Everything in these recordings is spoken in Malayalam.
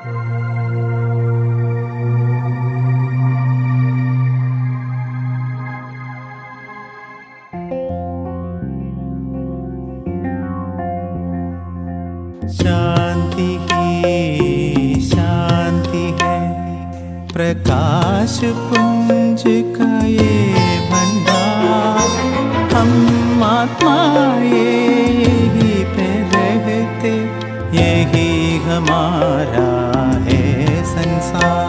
शांति ही शांति है, प्रकाश पुंज का ये भंडार। हम आत्मा यही पे रहते, यही हमारा है संसार।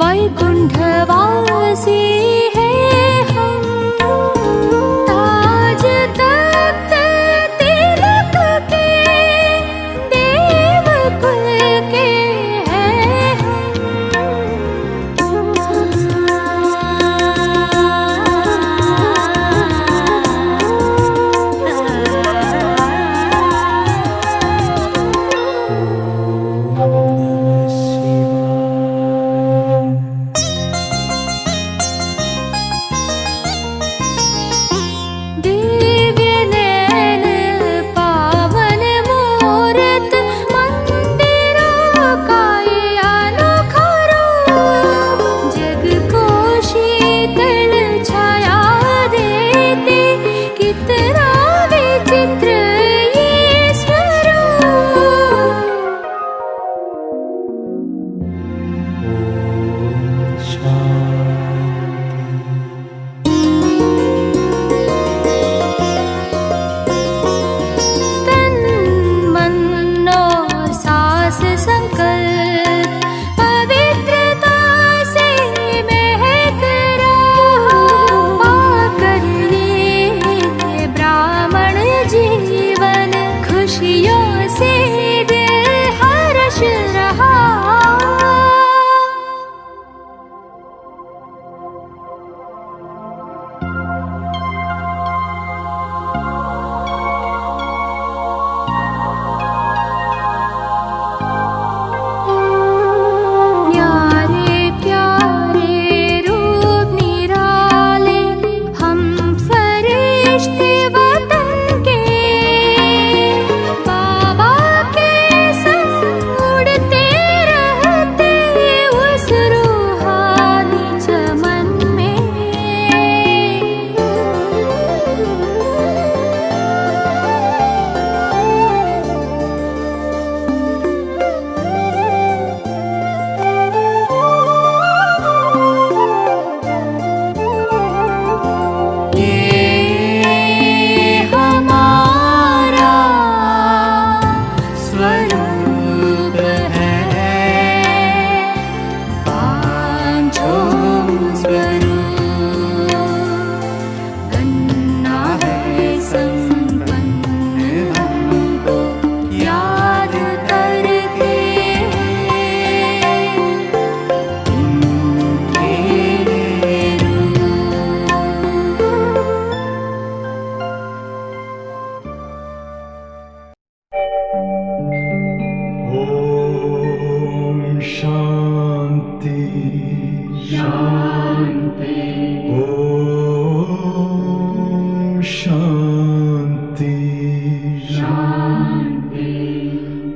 वैकुंठवासी है हम, ताज तख्त तिलक के देवकुल के हैं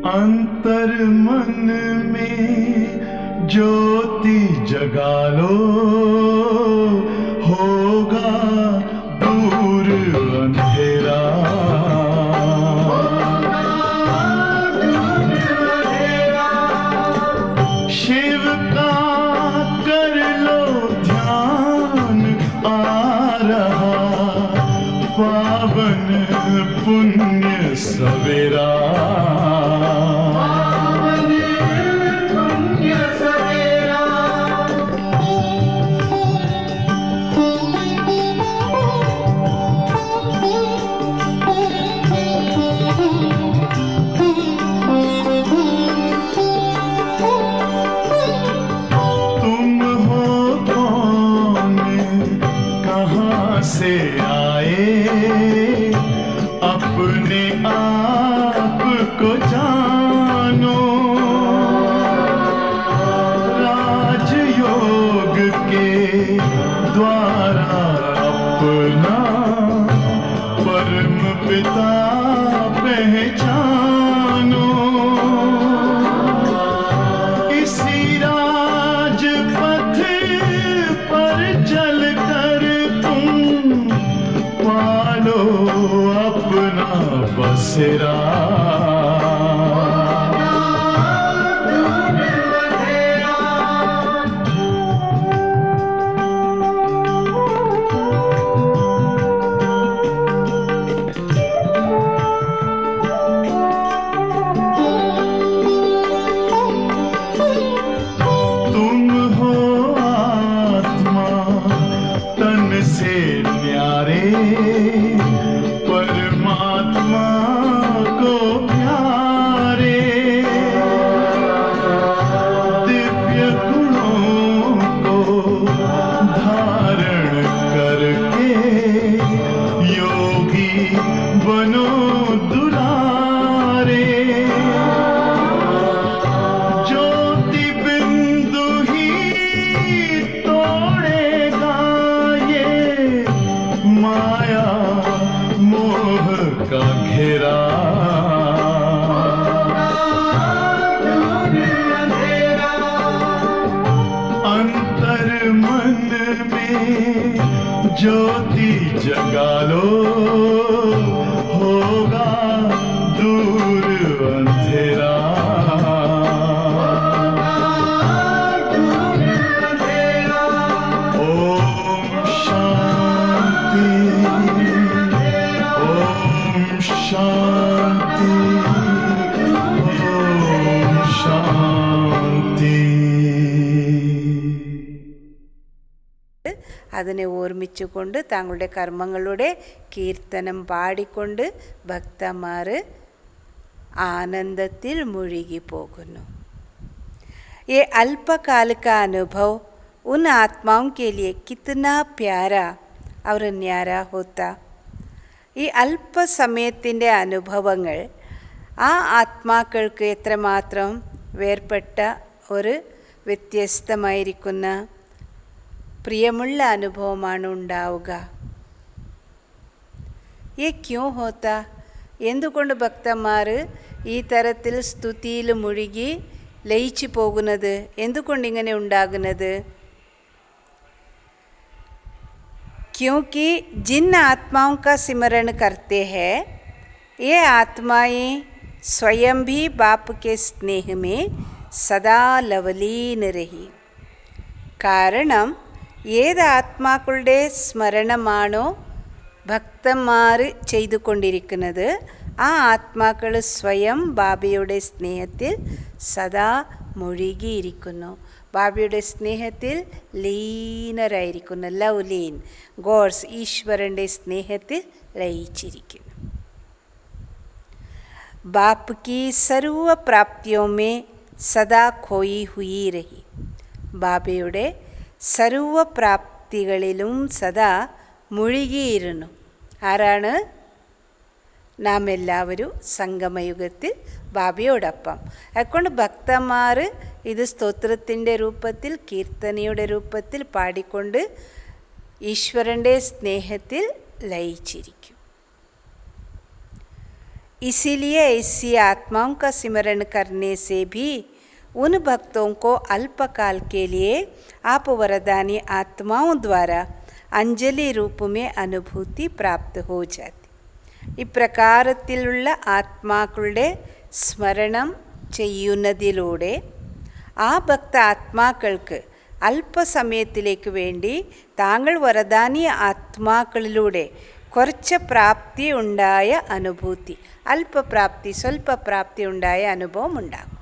अंतर मन में ज्योति जगा लो, होगा दूर अंधेरा। शिव का कर लो ध्यान, आ रहा पावन पुण्य सवेरा। अंधेरा परमात्मा को प्यारे दिव्य गुणों को धारण करके योगी बनो दुलारे ज्योति बिंदु ही तोड़ेगा ये माया मोह का घेरा अंतर मन में ज्योति जगा लो होगा दूर अंधेरा ओम शांति शांति ओम शांति അതിനെ ഓർമ്മിച്ചുകൊണ്ട് താങ്കളുടെ കർമ്മങ്ങളുടെ കീർത്തനം പാടിക്കൊണ്ട് ഭക്തന്മാർ ആനന്ദത്തിൽ മുഴുകിപ്പോകുന്നു. ये अल्पकाल का अनुभव उन आत्माओं के लिए कितना प्यारा और न्यारा होता. ഈ അല്പസമയത്തിൻ്റെ അനുഭവങ്ങൾ ആ ആത്മാക്കൾക്ക് എത്രമാത്രം വേർപെട്ട ഒരു വ്യത്യസ്തമായിരിക്കുന്ന പ്രിയമുള്ള അനുഭവമാണ് ഉണ്ടാവുക. ये क्यों होता? എന്തുകൊണ്ട് ഭക്തന്മാർ ഈ തരത്തിൽ സ്തുതിയിൽ മുഴുകി ലയിച്ചു പോകുന്നത്? എന്തുകൊണ്ടിങ്ങനെ ഉണ്ടാകുന്നത്? क्योंकि जिन आत्माओं का सिमरण करते हैं ये आत्माएं स्वयं भी बाप के स्नेह में सदा लवलीन रही. കാരണം ഏത് ആത്മാക്കളുടെ സ്മരണമാണോ ഭക്തന്മാർ ചെയ്തുകൊണ്ടിരിക്കുന്നത് ആ ആത്മാക്കൾ സ്വയം ബാബയുടെ സ്നേഹത്തിൽ സദാ മുഴുകിയിരിക്കുന്നു. ബാബയുടെ സ്നേഹത്തിൽ ലീനരായിരിക്കുന്നു. ലവ്ലീൻ ഗോഡ്സ് ഈശ്വരൻ്റെ സ്നേഹത്തിൽ ലയിച്ചിരിക്കുന്നു. बाप की सर्व प्राप्तियों में सदा खोई हुई रही. ബാബയുടെ സർവ പ്രാപ്തികളിലും സദാ മുഴുകിയിരുന്നു. ആരാണ്? നാം എല്ലാവരും സംഗമയുഗത്തിൽ ബാബയോടൊപ്പം. അതുകൊണ്ട് ഭക്തന്മാർ ഇത് സ്തോത്രത്തിൻ്റെ രൂപത്തിൽ കീർത്തനയുടെ രൂപത്തിൽ പാടിക്കൊണ്ട് ഈശ്വരൻ്റെ സ്നേഹത്തിൽ ലയിച്ചിരിക്കും. इसीलिए ऐसी आत्माओं का सिमरण करने से भी उन भक्तों को अल्पकाल के लिए आप वरदानी आत्माओं द्वारा अंजलि रूप में अनुभूति प्राप्त हो जाती. ഇപ്രകാരത്തിലുള്ള ആത്മാക്കളുടെ സ്മരണം ചെയ്യുന്നതിലൂടെ ആ ഭക്ത ആത്മാക്കൾക്ക് അല്പസമയത്തിലേക്ക് വേണ്ടി താങ്കൾ വരദാനിയ ആത്മാക്കളിലൂടെ കുറച്ച് പ്രാപ്തി ഉണ്ടായ അനുഭൂതി, അല്പപ്രാപ്തി സ്വൽപ്പപ്രാപ്തി ഉണ്ടായ അനുഭവം ഉണ്ടാകും.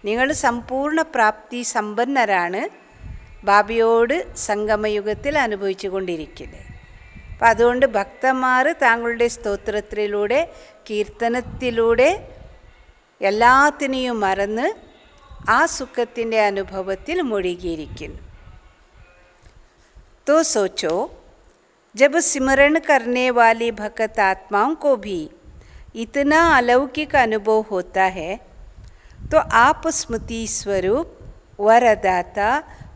നിങ്ങൾ സമ്പൂർണ്ണ പ്രാപ്തി സമ്പന്നരാണ് ബാബയോട് സംഗമയുഗത്തിൽ അനുഭവിച്ചു കൊണ്ടിരിക്കുന്നത്. അപ്പം അതുകൊണ്ട് ഭക്തന്മാർ താങ്കളുടെ സ്തോത്രത്തിലൂടെ കീർത്തനത്തിലൂടെ എല്ലാത്തിനെയും മറന്ന് ആ സുഖത്തിൻ്റെ അനുഭവത്തിൽ മുഴുകിയിരിക്കുന്നു. तो सोचो, जब सिमरण करने वाली भक्त आत्माओं को भी इतना अलौकिक अनुभव होता है तो आप स्मृति स्वरूप वरदाता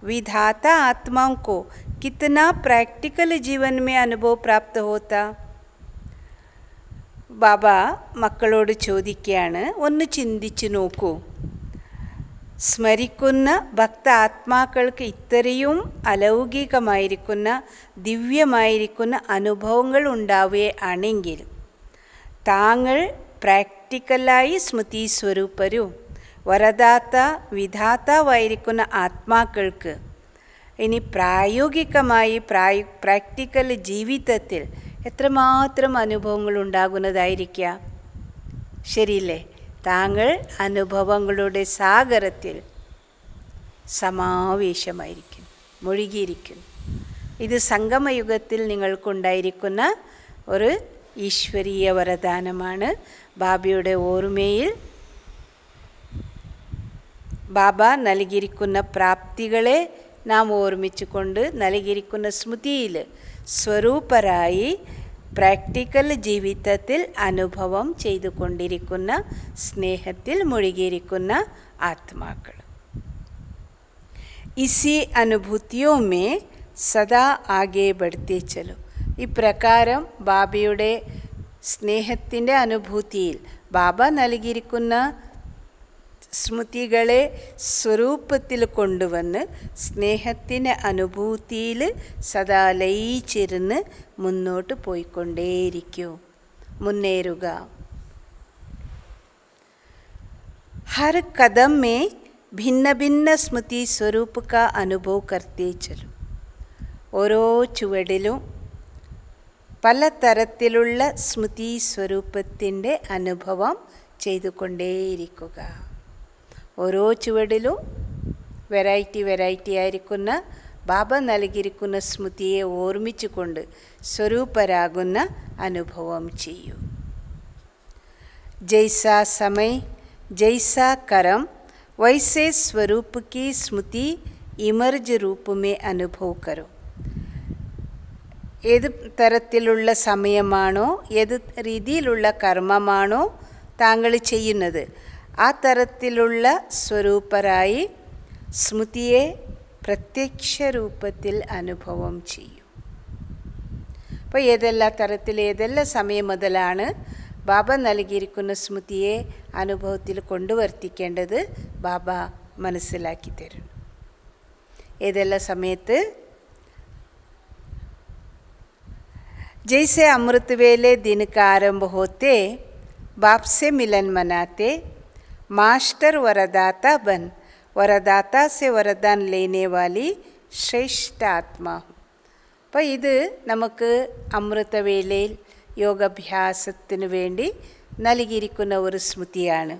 विधाता आत्माओं को कितना प्रैक्टिकल जीवन में अनुभव प्राप्त होता. ബാബ മക്കളോട് ചോദിക്കുകയാണ്, ഒന്ന് ചിന്തിച്ചു നോക്കൂ, സ്മരിക്കുന്ന ഭക്ത ആത്മാക്കൾക്ക് ഇത്രയും അലൗകികമായിരിക്കുന്ന ദിവ്യമായിരിക്കുന്ന അനുഭവങ്ങൾ ഉണ്ടാവുകയാണെങ്കിൽ താങ്കൾ പ്രാക്ടിക്കലായി സ്മൃതി സ്വരൂപരും വരദാത്ത വിധാതാവായിരിക്കുന്ന ആത്മാക്കൾക്ക് ഇനി പ്രായോഗികമായി പ്രാക്ടിക്കൽ ജീവിതത്തിൽ എത്രമാത്രം അനുഭവങ്ങൾ ഉണ്ടാകുന്നതായിരിക്കുക? ശരിയില്ലേ? താങ്കൾ അനുഭവങ്ങളുടെ സാഗരത്തിൽ സമാവേശമായിരിക്കും, മുഴുകിയിരിക്കുന്നു. ഇത് സംഗമയുഗത്തിൽ നിങ്ങൾക്കുണ്ടായിരിക്കുന്ന ഒരു ഈശ്വരീയ വരദാനമാണ്. ബാബയുടെ ഓർമ്മയിൽ ബാബ നൽകിയിരിക്കുന്ന പ്രാപ്തികളെ നാം ഓർമ്മിച്ചുകൊണ്ട് നൽകിയിരിക്കുന്ന സ്മൃതിയിൽ സ്വരൂപരായി പ്രാക്ടിക്കൽ ജീവിതത്തിൽ അനുഭവം ചെയ്തുകൊണ്ടിരിക്കുന്ന സ്നേഹത്തിൽ മുഴുകിയിരിക്കുന്ന ആത്മാക്കൾ. ഇസി അനുഭൂതിയോ മേ സദാ ആകെ ബഡ്തേ ചലോ. ഇപ്രകാരം ബാബയുടെ സ്നേഹത്തിൻ്റെ അനുഭൂതിയിൽ ബാബ നൽകിയിരിക്കുന്ന സ്മൃതികളെ സ്വരൂപത്തിൽ കൊണ്ടുവന്ന് സ്നേഹത്തിൻ്റെ അനുഭൂതിയിൽ സദാ ലയിച്ചിരുന്ന് മുന്നോട്ട് പോയിക്കൊണ്ടേയിരിക്കൂ, മുന്നേറുക. हर कदम में भिन्न भिन्न स्मृति स्वरूप का अनुभव करते चलो. ഓരോ ചുവടിലും പലതരത്തിലുള്ള സ്മൃതി സ്വരൂപത്തിൻ്റെ അനുഭവം ചെയ്തുകൊണ്ടേയിരിക്കുക. ഓരോ ചുവടിലും വെറൈറ്റി ആയിരിക്കുന്ന ബാബ നൽകിയിരിക്കുന്ന സ്മൃതിയെ ഓർമ്മിച്ചുകൊണ്ട് സ്വരൂപരാകുന്ന അനുഭവം ചെയ്യൂ. ജൈസാ സമയ जैसा कर्म वैसे स्वरूप की स्मृति इमर्ज रूप में अनुभव करो. ഏത് തരത്തിലുള്ള സമയമാണോ, ഏത് രീതിയിലുള്ള കർമ്മമാണോ താങ്കൾ ചെയ്യുന്നത്, ആ തരത്തിലുള്ള സ്വരൂപരായി സ്മൃതിയെ പ്രത്യക്ഷ രൂപത്തിൽ അനുഭവം ചെയ്യൂ. അപ്പോൾ ഏതെല്ലാം തരത്തിൽ ഏതെല്ലാം സമയം മുതലാണ് ബാബ നൽകിയിരിക്കുന്ന സ്മൃതിയെ അനുഭവത്തിൽ കൊണ്ടുവർത്തിക്കേണ്ടത് ബാബ മനസ്സിലാക്കി തരുന്നു. ഏതെല്ലാം സമയത്ത് जैसे अमृत वेले दिन का आरंभ होते बाप से मिलन मनाते मास्टर वरदाता बन वरदाता से वरदान लेने वाली श्रेष्ठ आत्मा. അപ്പോൾ ഇത് നമുക്ക് അമൃതവേളയിൽ യോഗാഭ്യാസത്തിന് വേണ്ടി നൽകിയിരിക്കുന്ന ഒരു സ്മൃതിയാണ്.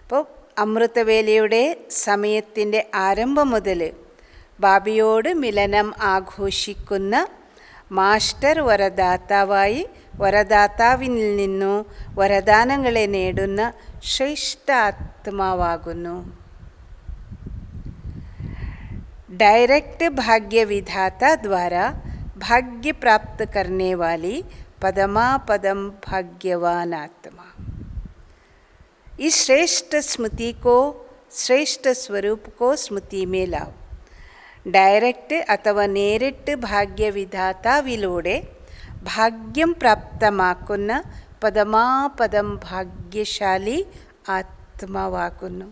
അപ്പോൾ അമൃതവേളയുടെ സമയത്തിൻ്റെ ആരംഭം മുതൽ ബാബയോട് മിലനം ആഘോഷിക്കുന്ന മാസ്റ്റർ വരദാതാവായി വരദാതാവിൽ നിന്നു വരദാനങ്ങളെ നേടുന്ന ശ്രേഷ്ഠ ആത്മാവാകുന്നു. डायरेक्ट भाग्य विधाता द्वारा भाग्य प्राप्त करने वाली पदमापदम भाग्यवान आत्मा. इस श्रेष्ठ स्मृति को, श्रेष्ठ स्वरूप को स्मृति में लाओ. ഡയറക്റ്റ് അഥവാ നേരിട്ട് ഭാഗ്യവിധാതാവിലൂടെ ഭാഗ്യം പ്രാപ്തമാക്കുന്ന പദമാപദം ഭാഗ്യശാലി ആത്മാവാകുന്നു.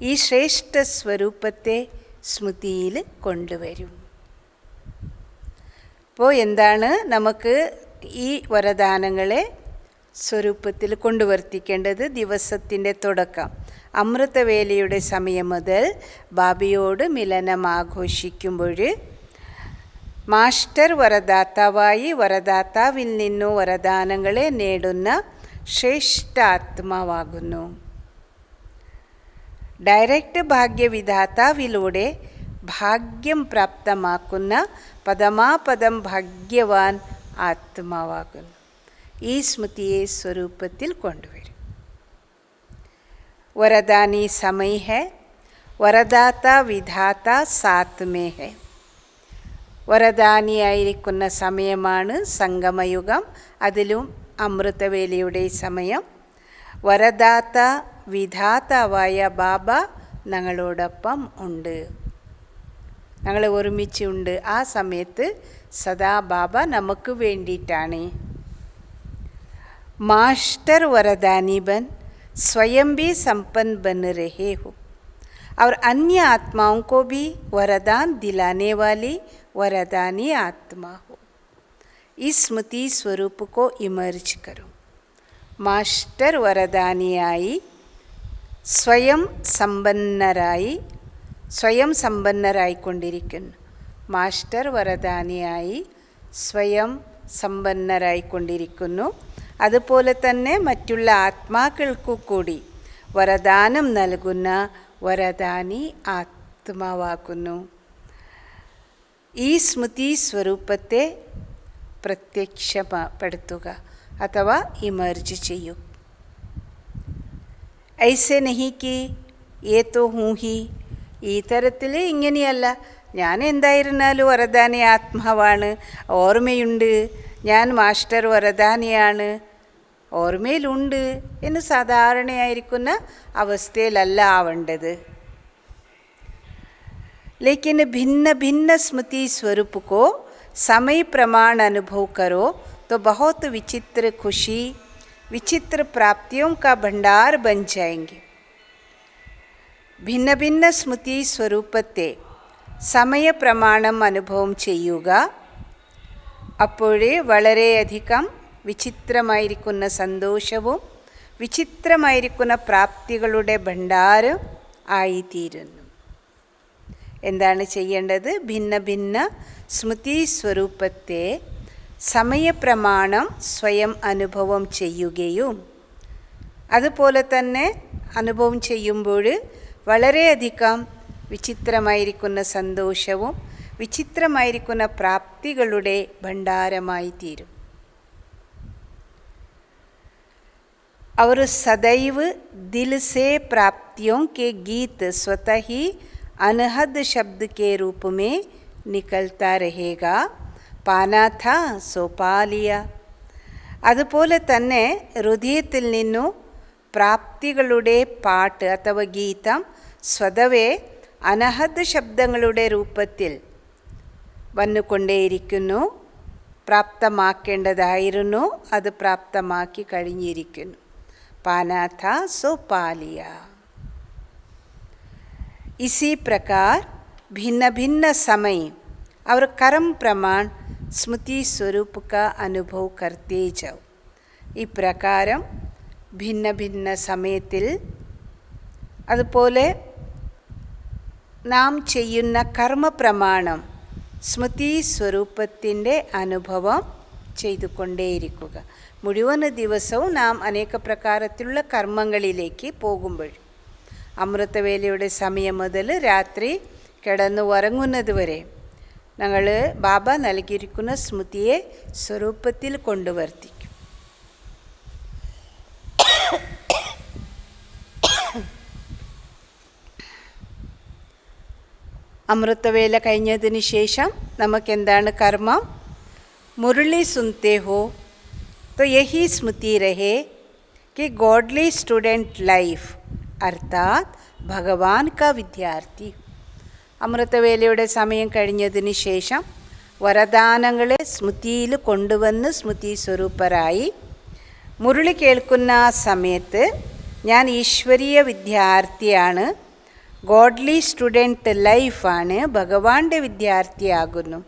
ഈ ശ്രേഷ്ഠ സ്വരൂപത്തെ സ്മൃതിയിൽ കൊണ്ടുവരും. അപ്പോൾ എന്താണ് നമുക്ക് ഈ വരദാനങ്ങളെ സ്വരൂപത്തിൽ കൊണ്ടുവർത്തിക്കേണ്ടത്? ദിവസത്തിൻ്റെ തുടക്കം അമൃതവേലയുടെ സമയം മുതൽ ബാബയോട് മിലനം ആഘോഷിക്കുമ്പോൾ മാസ്റ്റർ വരദാതാവായി വരദാതാവിൽ നിന്നു വരദാനങ്ങളെ നേടുന്ന ശ്രേഷ്ഠ ആത്മാവാകുന്നു. ഡയറക്റ്റ് ഭാഗ്യവിധാതാവിലൂടെ ഭാഗ്യം പ്രാപ്തമാക്കുന്ന പദമാപദം ഭാഗ്യവാൻ ആത്മാവാകുന്നു. ഈ സ്മൃതിയെ സ്വരൂപത്തിൽ കൊണ്ടുവരും. वरदानी समय है, वरदाता विधाता साथ में है. വരദാനിയായിരിക്കുന്ന സമയമാണ് സംഗമയുഗം, അതിലും അമൃതവേലയുടെ സമയം. വരദാത്ത വിധാതാവായ ബാബ ഞങ്ങളോടൊപ്പം ഉണ്ട്, ഞങ്ങൾ ഒരുമിച്ചുണ്ട്. ആ സമയത്ത് സദാ ബാബ നമുക്ക് വേണ്ടിയിട്ടാണ്. മാസ്റ്റർ വരദാനി ബൻ स्वयं भी संपन्न बन रहे हो और अन्य आत्माओं को भी वरदान दिलाने वाली वरदानी आत्मा हो. इस स्मृति स्वरूप को इमर्ज करो. മാസ്റ്റർ വരദാനിയായി സ്വയം സമ്പന്നരായിക്കൊണ്ടിരിക്കുന്നു. മാസ്റ്റർ വരദാനിയായി സ്വയം സമ്പന്നരായിക്കൊണ്ടിരിക്കുന്നു. അതുപോലെ തന്നെ മറ്റുള്ള ആത്മാക്കൾക്കു കൂടി വരദാനം നൽകുന്ന വരദാനി ആത്മാവാക്കുന്നു. ഈ സ്മൃതി സ്വരൂപത്തെ പ്രത്യക്ഷപ്പെടുത്തുക അഥവാ ഇമർജ് ചെയ്യൂ. ഐസെ നഹിക്ക് ഏതോ ഹൂഹി, ഈ തരത്തിൽ ഇങ്ങനെയല്ല, ഞാൻ എന്തായിരുന്നാലും വരദാനി ആത്മാവാണ്, ഓർമ്മയുണ്ട്, ഞാൻ മാസ്റ്റർ വരദാനിയാണ്, ഓർമ്മയിലുണ്ട് എന്ന് സാധാരണയായിരിക്കുന്ന അവസ്ഥയിലല്ല ആവേണ്ടത്. लेकिन भिन्न भिन्न स्मृति स्वरूप को समय प्रमाण अनुभव करो तो बहुत विचित्र खुशी, विचित्र प्राप्तियों का भंडार बन जाएंगे. भिन्न भिन्न स्मृति स्वरूपത്തെ സമയപ്രമാണം അനുഭവം ചെയ്യുക. അപ്പോഴേ വളരെയധികം വിചിത്രമായിരിക്കുന്ന സന്തോഷവും വിചിത്രമായിരിക്കുന്ന പ്രാപ്തികളുടെ ഭണ്ഡാരം ആയിത്തീരുന്നു. എന്താണ് ചെയ്യേണ്ടത്? ഭിന്ന ഭിന്ന സ്മൃതി സ്വരൂപത്തെ സമയപ്രമാണം സ്വയം അനുഭവം ചെയ്യുകയും അതുപോലെ തന്നെ അനുഭവം ചെയ്യുമ്പോൾ വളരെയധികം വിചിത്രമായിരിക്കുന്ന സന്തോഷവും വിചിത്രമായിരിക്കുന്ന പ്രാപ്തികളുടെ ഭണ്ഡാരമായി തീരും. और सदैव दिल से प्राप्तियों के गीत स्वतः ही अनहद शब्द के रूप में निकलता रहेगा. पाना था सो पा लिया. അതുപോലെ തന്നെ ഹൃദയത്തിൽ നിന്നു പ്രാപ്തികളുടെ പാട്ട് അഥവാ ഗീതം സ്വതവേ അനഹദ് ശബ്ദങ്ങളുടെ രൂപത്തിൽ വന്നുകൊണ്ടേയിരിക്കുന്നു. പ്രാപ്തമാക്കേണ്ടതായിരുന്നു, അത് പ്രാപ്തമാക്കി കഴിഞ്ഞിരിക്കുന്നു. पाना था सो पा लिया. इसी प्रकार भिन्न भिन्न समय और कर्म प्रमाण स्मृति स्वरूप का अनुभव करते जाओ. ഈ പ്രകാരം ഭിന്ന ഭിന്ന സമയത്തിൽ അതുപോലെ നാം ചെയ്യുന്ന കർമ്മപ്രമാണം സ്മൃതി സ്വരൂപത്തിൻ്റെ അനുഭവം ചെയ്തുകൊണ്ടേയിരിക്കുക. മുഴുവൻ ദിവസവും നാം അനേക പ്രകാരത്തിലുള്ള കർമ്മങ്ങളിലേക്ക് പോകുമ്പോൾ അമൃതവേലയുടെ സമയം മുതൽ രാത്രി കിടന്നു ഉറങ്ങുന്നത് വരെ ഞങ്ങൾ ബാബ നൽകിയിരിക്കുന്ന സ്മൃതിയെ സ്വരൂപത്തിൽ കൊണ്ടുവർത്തിക്കും. അമൃതവേല കഴിഞ്ഞതിന് ശേഷം നമുക്കെന്താണ് കർമ്മം? മുരളി സുനത്തെ ഹോ तो यही स्मृति रहे कि गॉडली स्टूडेंट लाइफ अर्थात भगवान का विद्यार्थी. അമൃതവേലയുടെ സമയം കഴിഞ്ഞതിന് ശേഷം വരദാനങ്ങളെ സ്മൃതിയിൽ കൊണ്ടുവന്ന് സ്മൃതി സ്വരൂപരായി മുരളി കേൾക്കുന്ന സമയത്ത് ഞാൻ ഈശ്വരീയ വിദ്യാർത്ഥിയാണ്, ഗോഡ്ലി സ്റ്റുഡൻറ്റ് ലൈഫാണ്, ഭഗവാന്റെ വിദ്യാർത്ഥിയാകുന്നു.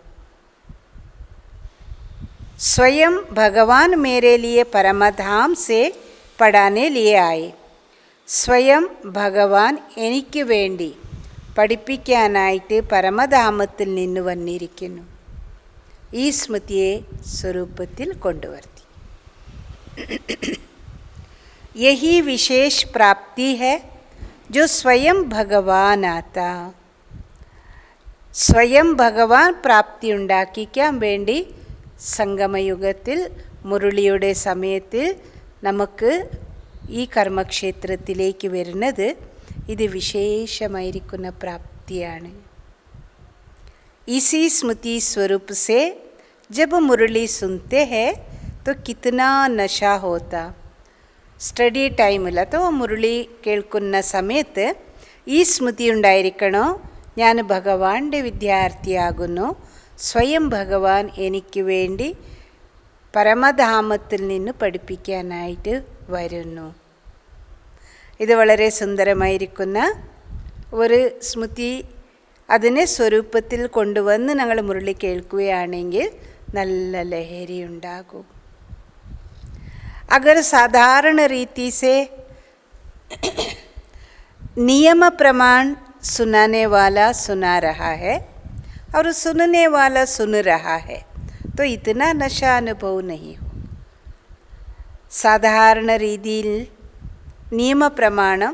स्वयं भगवान मेरे लिए परमधाम से पढ़ाने लिए आए. സ്വയം ഭഗവാൻ എനിക്ക് വേണ്ടി പഠിപ്പിക്കാനായിട്ട് പരമധാമത്തിൽ നിന്ന് വന്നിരിക്കുന്നു. ഈ സ്മൃതിയെ സ്വരൂപത്തിൽ കൊണ്ടുവർത്തി. യഹി വിശേഷ പ്രാപ്തി ഹൈ जो स्वयं भगवान आता. സ്വയം ഭഗവാൻ പ്രാപ്തി ഉണ്ടാക്കിക്കാൻ വേണ്ടി സംഗമയുഗത്തിൽ മുരളിയുടെ സമയത്തിൽ നമുക്ക് ഈ കർമ്മക്ഷേത്രത്തിലേക്ക് വരുന്നത് ഇത് വിശേഷമായിരിക്കുന്ന പ്രാപ്തിയാണ്. इसी स्मृति स्वरूप से जब मुरली सुनते हैं तो कितना नशा होता. സ്റ്റഡി ടൈമിൽ അഥവാ മുരളി കേൾക്കുന്ന സമയത്ത് ഈ സ്മൃതി ഉണ്ടായിരിക്കണോ, ഞാൻ ഭഗവാന്റെ വിദ്യാർത്ഥിയാകുന്നു, സ്വയം ഭഗവാൻ എനിക്ക് വേണ്ടി പരമധാമത്തിൽ നിന്ന് പഠിപ്പിക്കാനായിട്ട് വരുന്നു. ഇത് വളരെ സുന്ദരമായിരിക്കുന്ന ഒരു സ്മൃതി. അതിനെ സ്വരൂപത്തിൽ കൊണ്ടുവന്ന് ഞങ്ങൾ മുരളി കേൾക്കുകയാണെങ്കിൽ നല്ല ലഹരി ഉണ്ടാകും. अगर साधारण रीति से नियम प्रमाण सुनाने वाला सुना रहा है और सुनने वाला सुन रहा है तो इतना नशा अनुभव नहीं हो. സാധാരണ രീതിയിൽ നിയമപ്രമാണം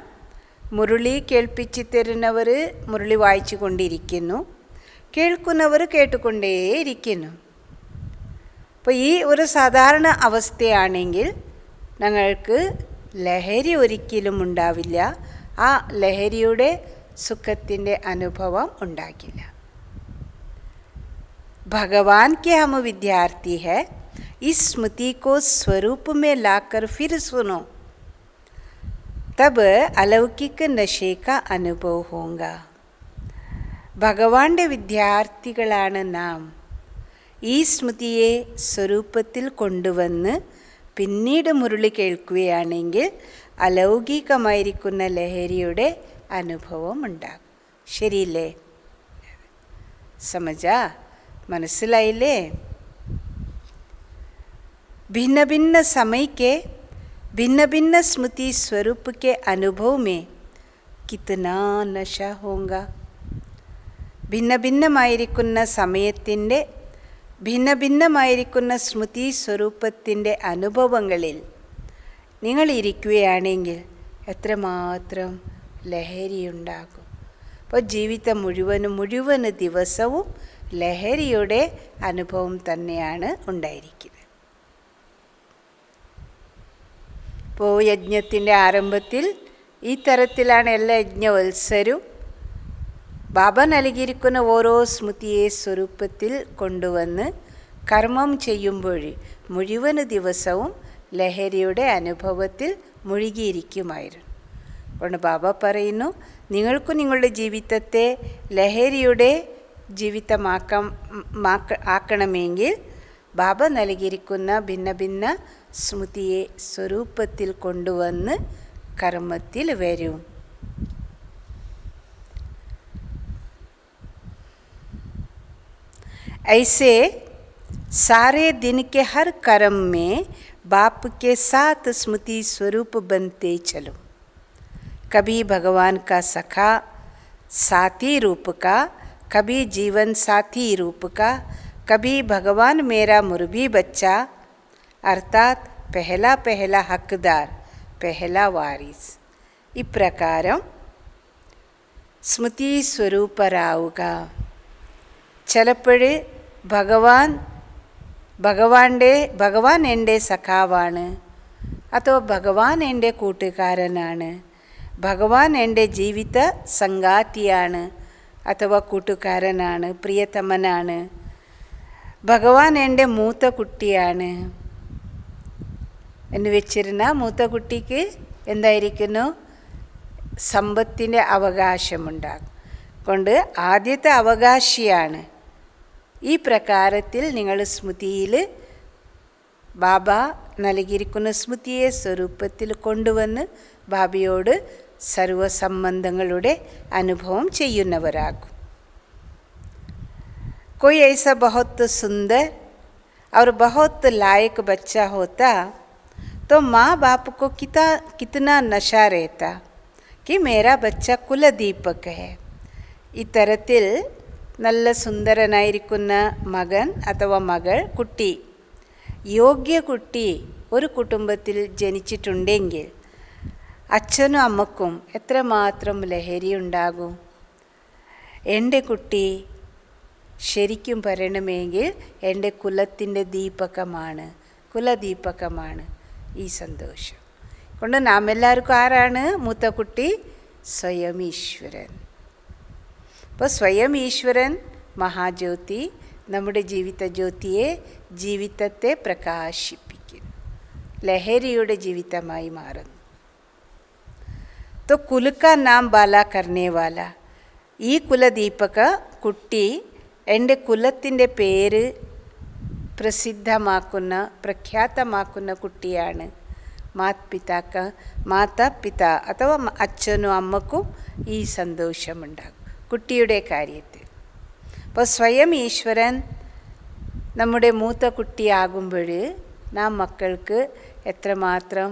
മുരളി കേൾപ്പിച്ചു തരുന്നവർ മുരളി വായിച്ചു കൊണ്ടിരിക്കുന്നു, കേൾക്കുന്നവർ കേട്ടുകൊണ്ടേയിരിക്കുന്നു. അപ്പോൾ ഈ ഒരു സാധാരണ അവസ്ഥയാണെങ്കിൽ ഞങ്ങൾക്ക് ലഹരി ഒരിക്കലും ഉണ്ടാവില്ല, ആ ലഹരിയുടെ സുഖത്തിൻ്റെ അനുഭവം ഉണ്ടാകില്ല. भगवान के हम विद्यार्थी है, इस स्मृति को स्वरूप में लाकर फिर सुनो, तब अलौकिक नशे का अनुभव होगा. ഭഗവാന്റെ വിദ്യാർത്ഥികളാണ് നാം. ഈ സ്മൃതിയെ സ്വരൂപത്തിൽ കൊണ്ടുവന്ന് പിന്നീട് മുരളി കേൾക്കുകയാണെങ്കിൽ അലൗകികമായിരിക്കുന്ന ലഹരിയുടെ അനുഭവം ഉണ്ടാകും. ശരിയില്ലേ? സമജാ? മനസ്സിലായില്ലേ? भिन्न भिन्न समय के भिन्न भिन्न स्मृति स्वरूप के अनुभव में कितना नशा होगा. ഭിന്ന ഭിന്നമായിരിക്കുന്ന സമയത്തിൻ്റെ ഭിന്ന ഭിന്നമായിരിക്കുന്ന സ്മൃതി സ്വരൂപത്തിൻ്റെ അനുഭവങ്ങളിൽ നിങ്ങൾ ഇരിക്കുകയാണെങ്കിൽ എത്രമാത്രം ലഹരിയുണ്ടാകും. അപ്പോൾ ജീവിതം മുഴുവൻ ദിവസവും ലഹരിയുടെ അനുഭവം തന്നെയാണ് ഉണ്ടായിരിക്കുന്നത്. ഇപ്പോൾ യജ്ഞത്തിൻ്റെ ആരംഭത്തിൽ ഈ തരത്തിലാണ് എല്ലാ യജ്ഞവത്സരും ബാബ നൽകിയിരിക്കുന്ന ഓരോ സ്മൃതിയെ സ്വരൂപത്തിൽ കൊണ്ടുവന്ന് കർമ്മം ചെയ്യുമ്പോൾ മുഴുവൻ ദിവസവും ലഹരിയുടെ അനുഭവത്തിൽ മുഴുകിയിരിക്കുമായിരുന്നു. അതുകൊണ്ട് ബാബ പറയുന്നു, നിങ്ങൾക്ക് നിങ്ങളുടെ ജീവിതത്തെ ലഹരിയുടെ ജീവിതമാക്കണമെങ്കിൽ ബാബ നൽകിയിരിക്കുന്ന ഭിന്ന ഭിന്ന സ്മൃതിയെ സ്വരൂപത്തിൽ കൊണ്ടുവന്ന് കർമ്മത്തിൽ വരും. ऐसे सारे दिन के हर कर्म में बाप के साथ स्मृति स्वरूप बनते चलो. कभी भगवान का सखा साथी रूप का, कभी जीवन साथी रूप का, कभी भगवान मेरा मुर्बी बच्चा अर्थात पहला पहला हकदार, पहला वारिस. इप्रकारम स्मृति स्वरूपराവുക. ചിലപ്പോൾ ഭഗവാൻ എൻ്റെ സഖാവാണ്, അഥവാ ഭഗവാൻ എൻ്റെ കൂട്ടുകാരനാണ്, ഭഗവാൻ എൻ്റെ ജീവിത സംഗാതിയാണ് അഥവാ കൂട്ടുകാരനാണ്, പ്രിയതമനാണ്, ഭഗവാൻ എൻ്റെ മൂത്ത കുട്ടിയാണ് എന്ന് വെച്ചിരുന്ന മൂത്ത കുട്ടിക്ക് എന്തായിരിക്കുന്നു? സമ്പത്തിൻ്റെ അവകാശമുണ്ടാകും. കൊണ്ട് ആദ്യത്തെ അവകാശിയാണ്. ഈ പ്രകാരത്തിൽ നിങ്ങൾ സ്മൃതിയിൽ ബാബ നൽകിയിരിക്കുന്ന സ്മൃതിയെ സ്വരൂപത്തിൽ കൊണ്ടുവന്ന് ബാബയോട് സർവസംബന്ധങ്ങളുടെ അനുഭവം ചെയ്യുന്നവരാകും. कोई ऐसा बहुत सुंदर और बहुत लायक बच्चा होता तो माँ बाप को कितना नशा रहता कि मेरा बच्चा कुल दीपक है. ഇത്തരത്തിൽ നല്ല സുന്ദരനായിരിക്കുന്ന മകൻ അഥവാ മകൾ, കുട്ടി, യോഗ്യ കുട്ടി ഒരു കുടുംബത്തിൽ ജനിച്ചിട്ടുണ്ടെങ്കിൽ അച്ഛനും അമ്മക്കും എത്രമാത്രം ലഹരി ഉണ്ടാകും. എൻ്റെ കുട്ടി ശരിക്കും പറയണമെങ്കിൽ എൻ്റെ കുലത്തിൻ്റെ കുലദീപകമാണ് ഈ സന്തോഷം. കൊണ്ട് നാം എല്ലാവർക്കും ആരാണ് മൂത്ത കുട്ടി? സ്വയം ഈശ്വരൻ. അപ്പോൾ സ്വയം ഈശ്വരൻ മഹാജ്യോതി നമ്മുടെ ജീവിത ജ്യോതിയെ, ജീവിതത്തെ പ്രകാശിപ്പിക്കുന്നു, ലഹരിയുടെ ജീവിതമായി മാറുന്നു. तो कुल का नाम बाला करने वाला ഈ കുലദീപക കുട്ടി എൻ്റെ കുലത്തിൻ്റെ പേര് പ്രഖ്യാതമാക്കുന്ന കുട്ടിയാണ്. മാതാപിത അഥവാ അച്ഛനും അമ്മക്കും ഈ സന്തോഷമുണ്ടാകും കുട്ടിയുടെ കാര്യത്തിൽ. അപ്പോൾ സ്വയം ഈശ്വരൻ നമ്മുടെ മൂത്ത കുട്ടിയാകുമ്പോൾ നാം മക്കൾക്ക് എത്രമാത്രം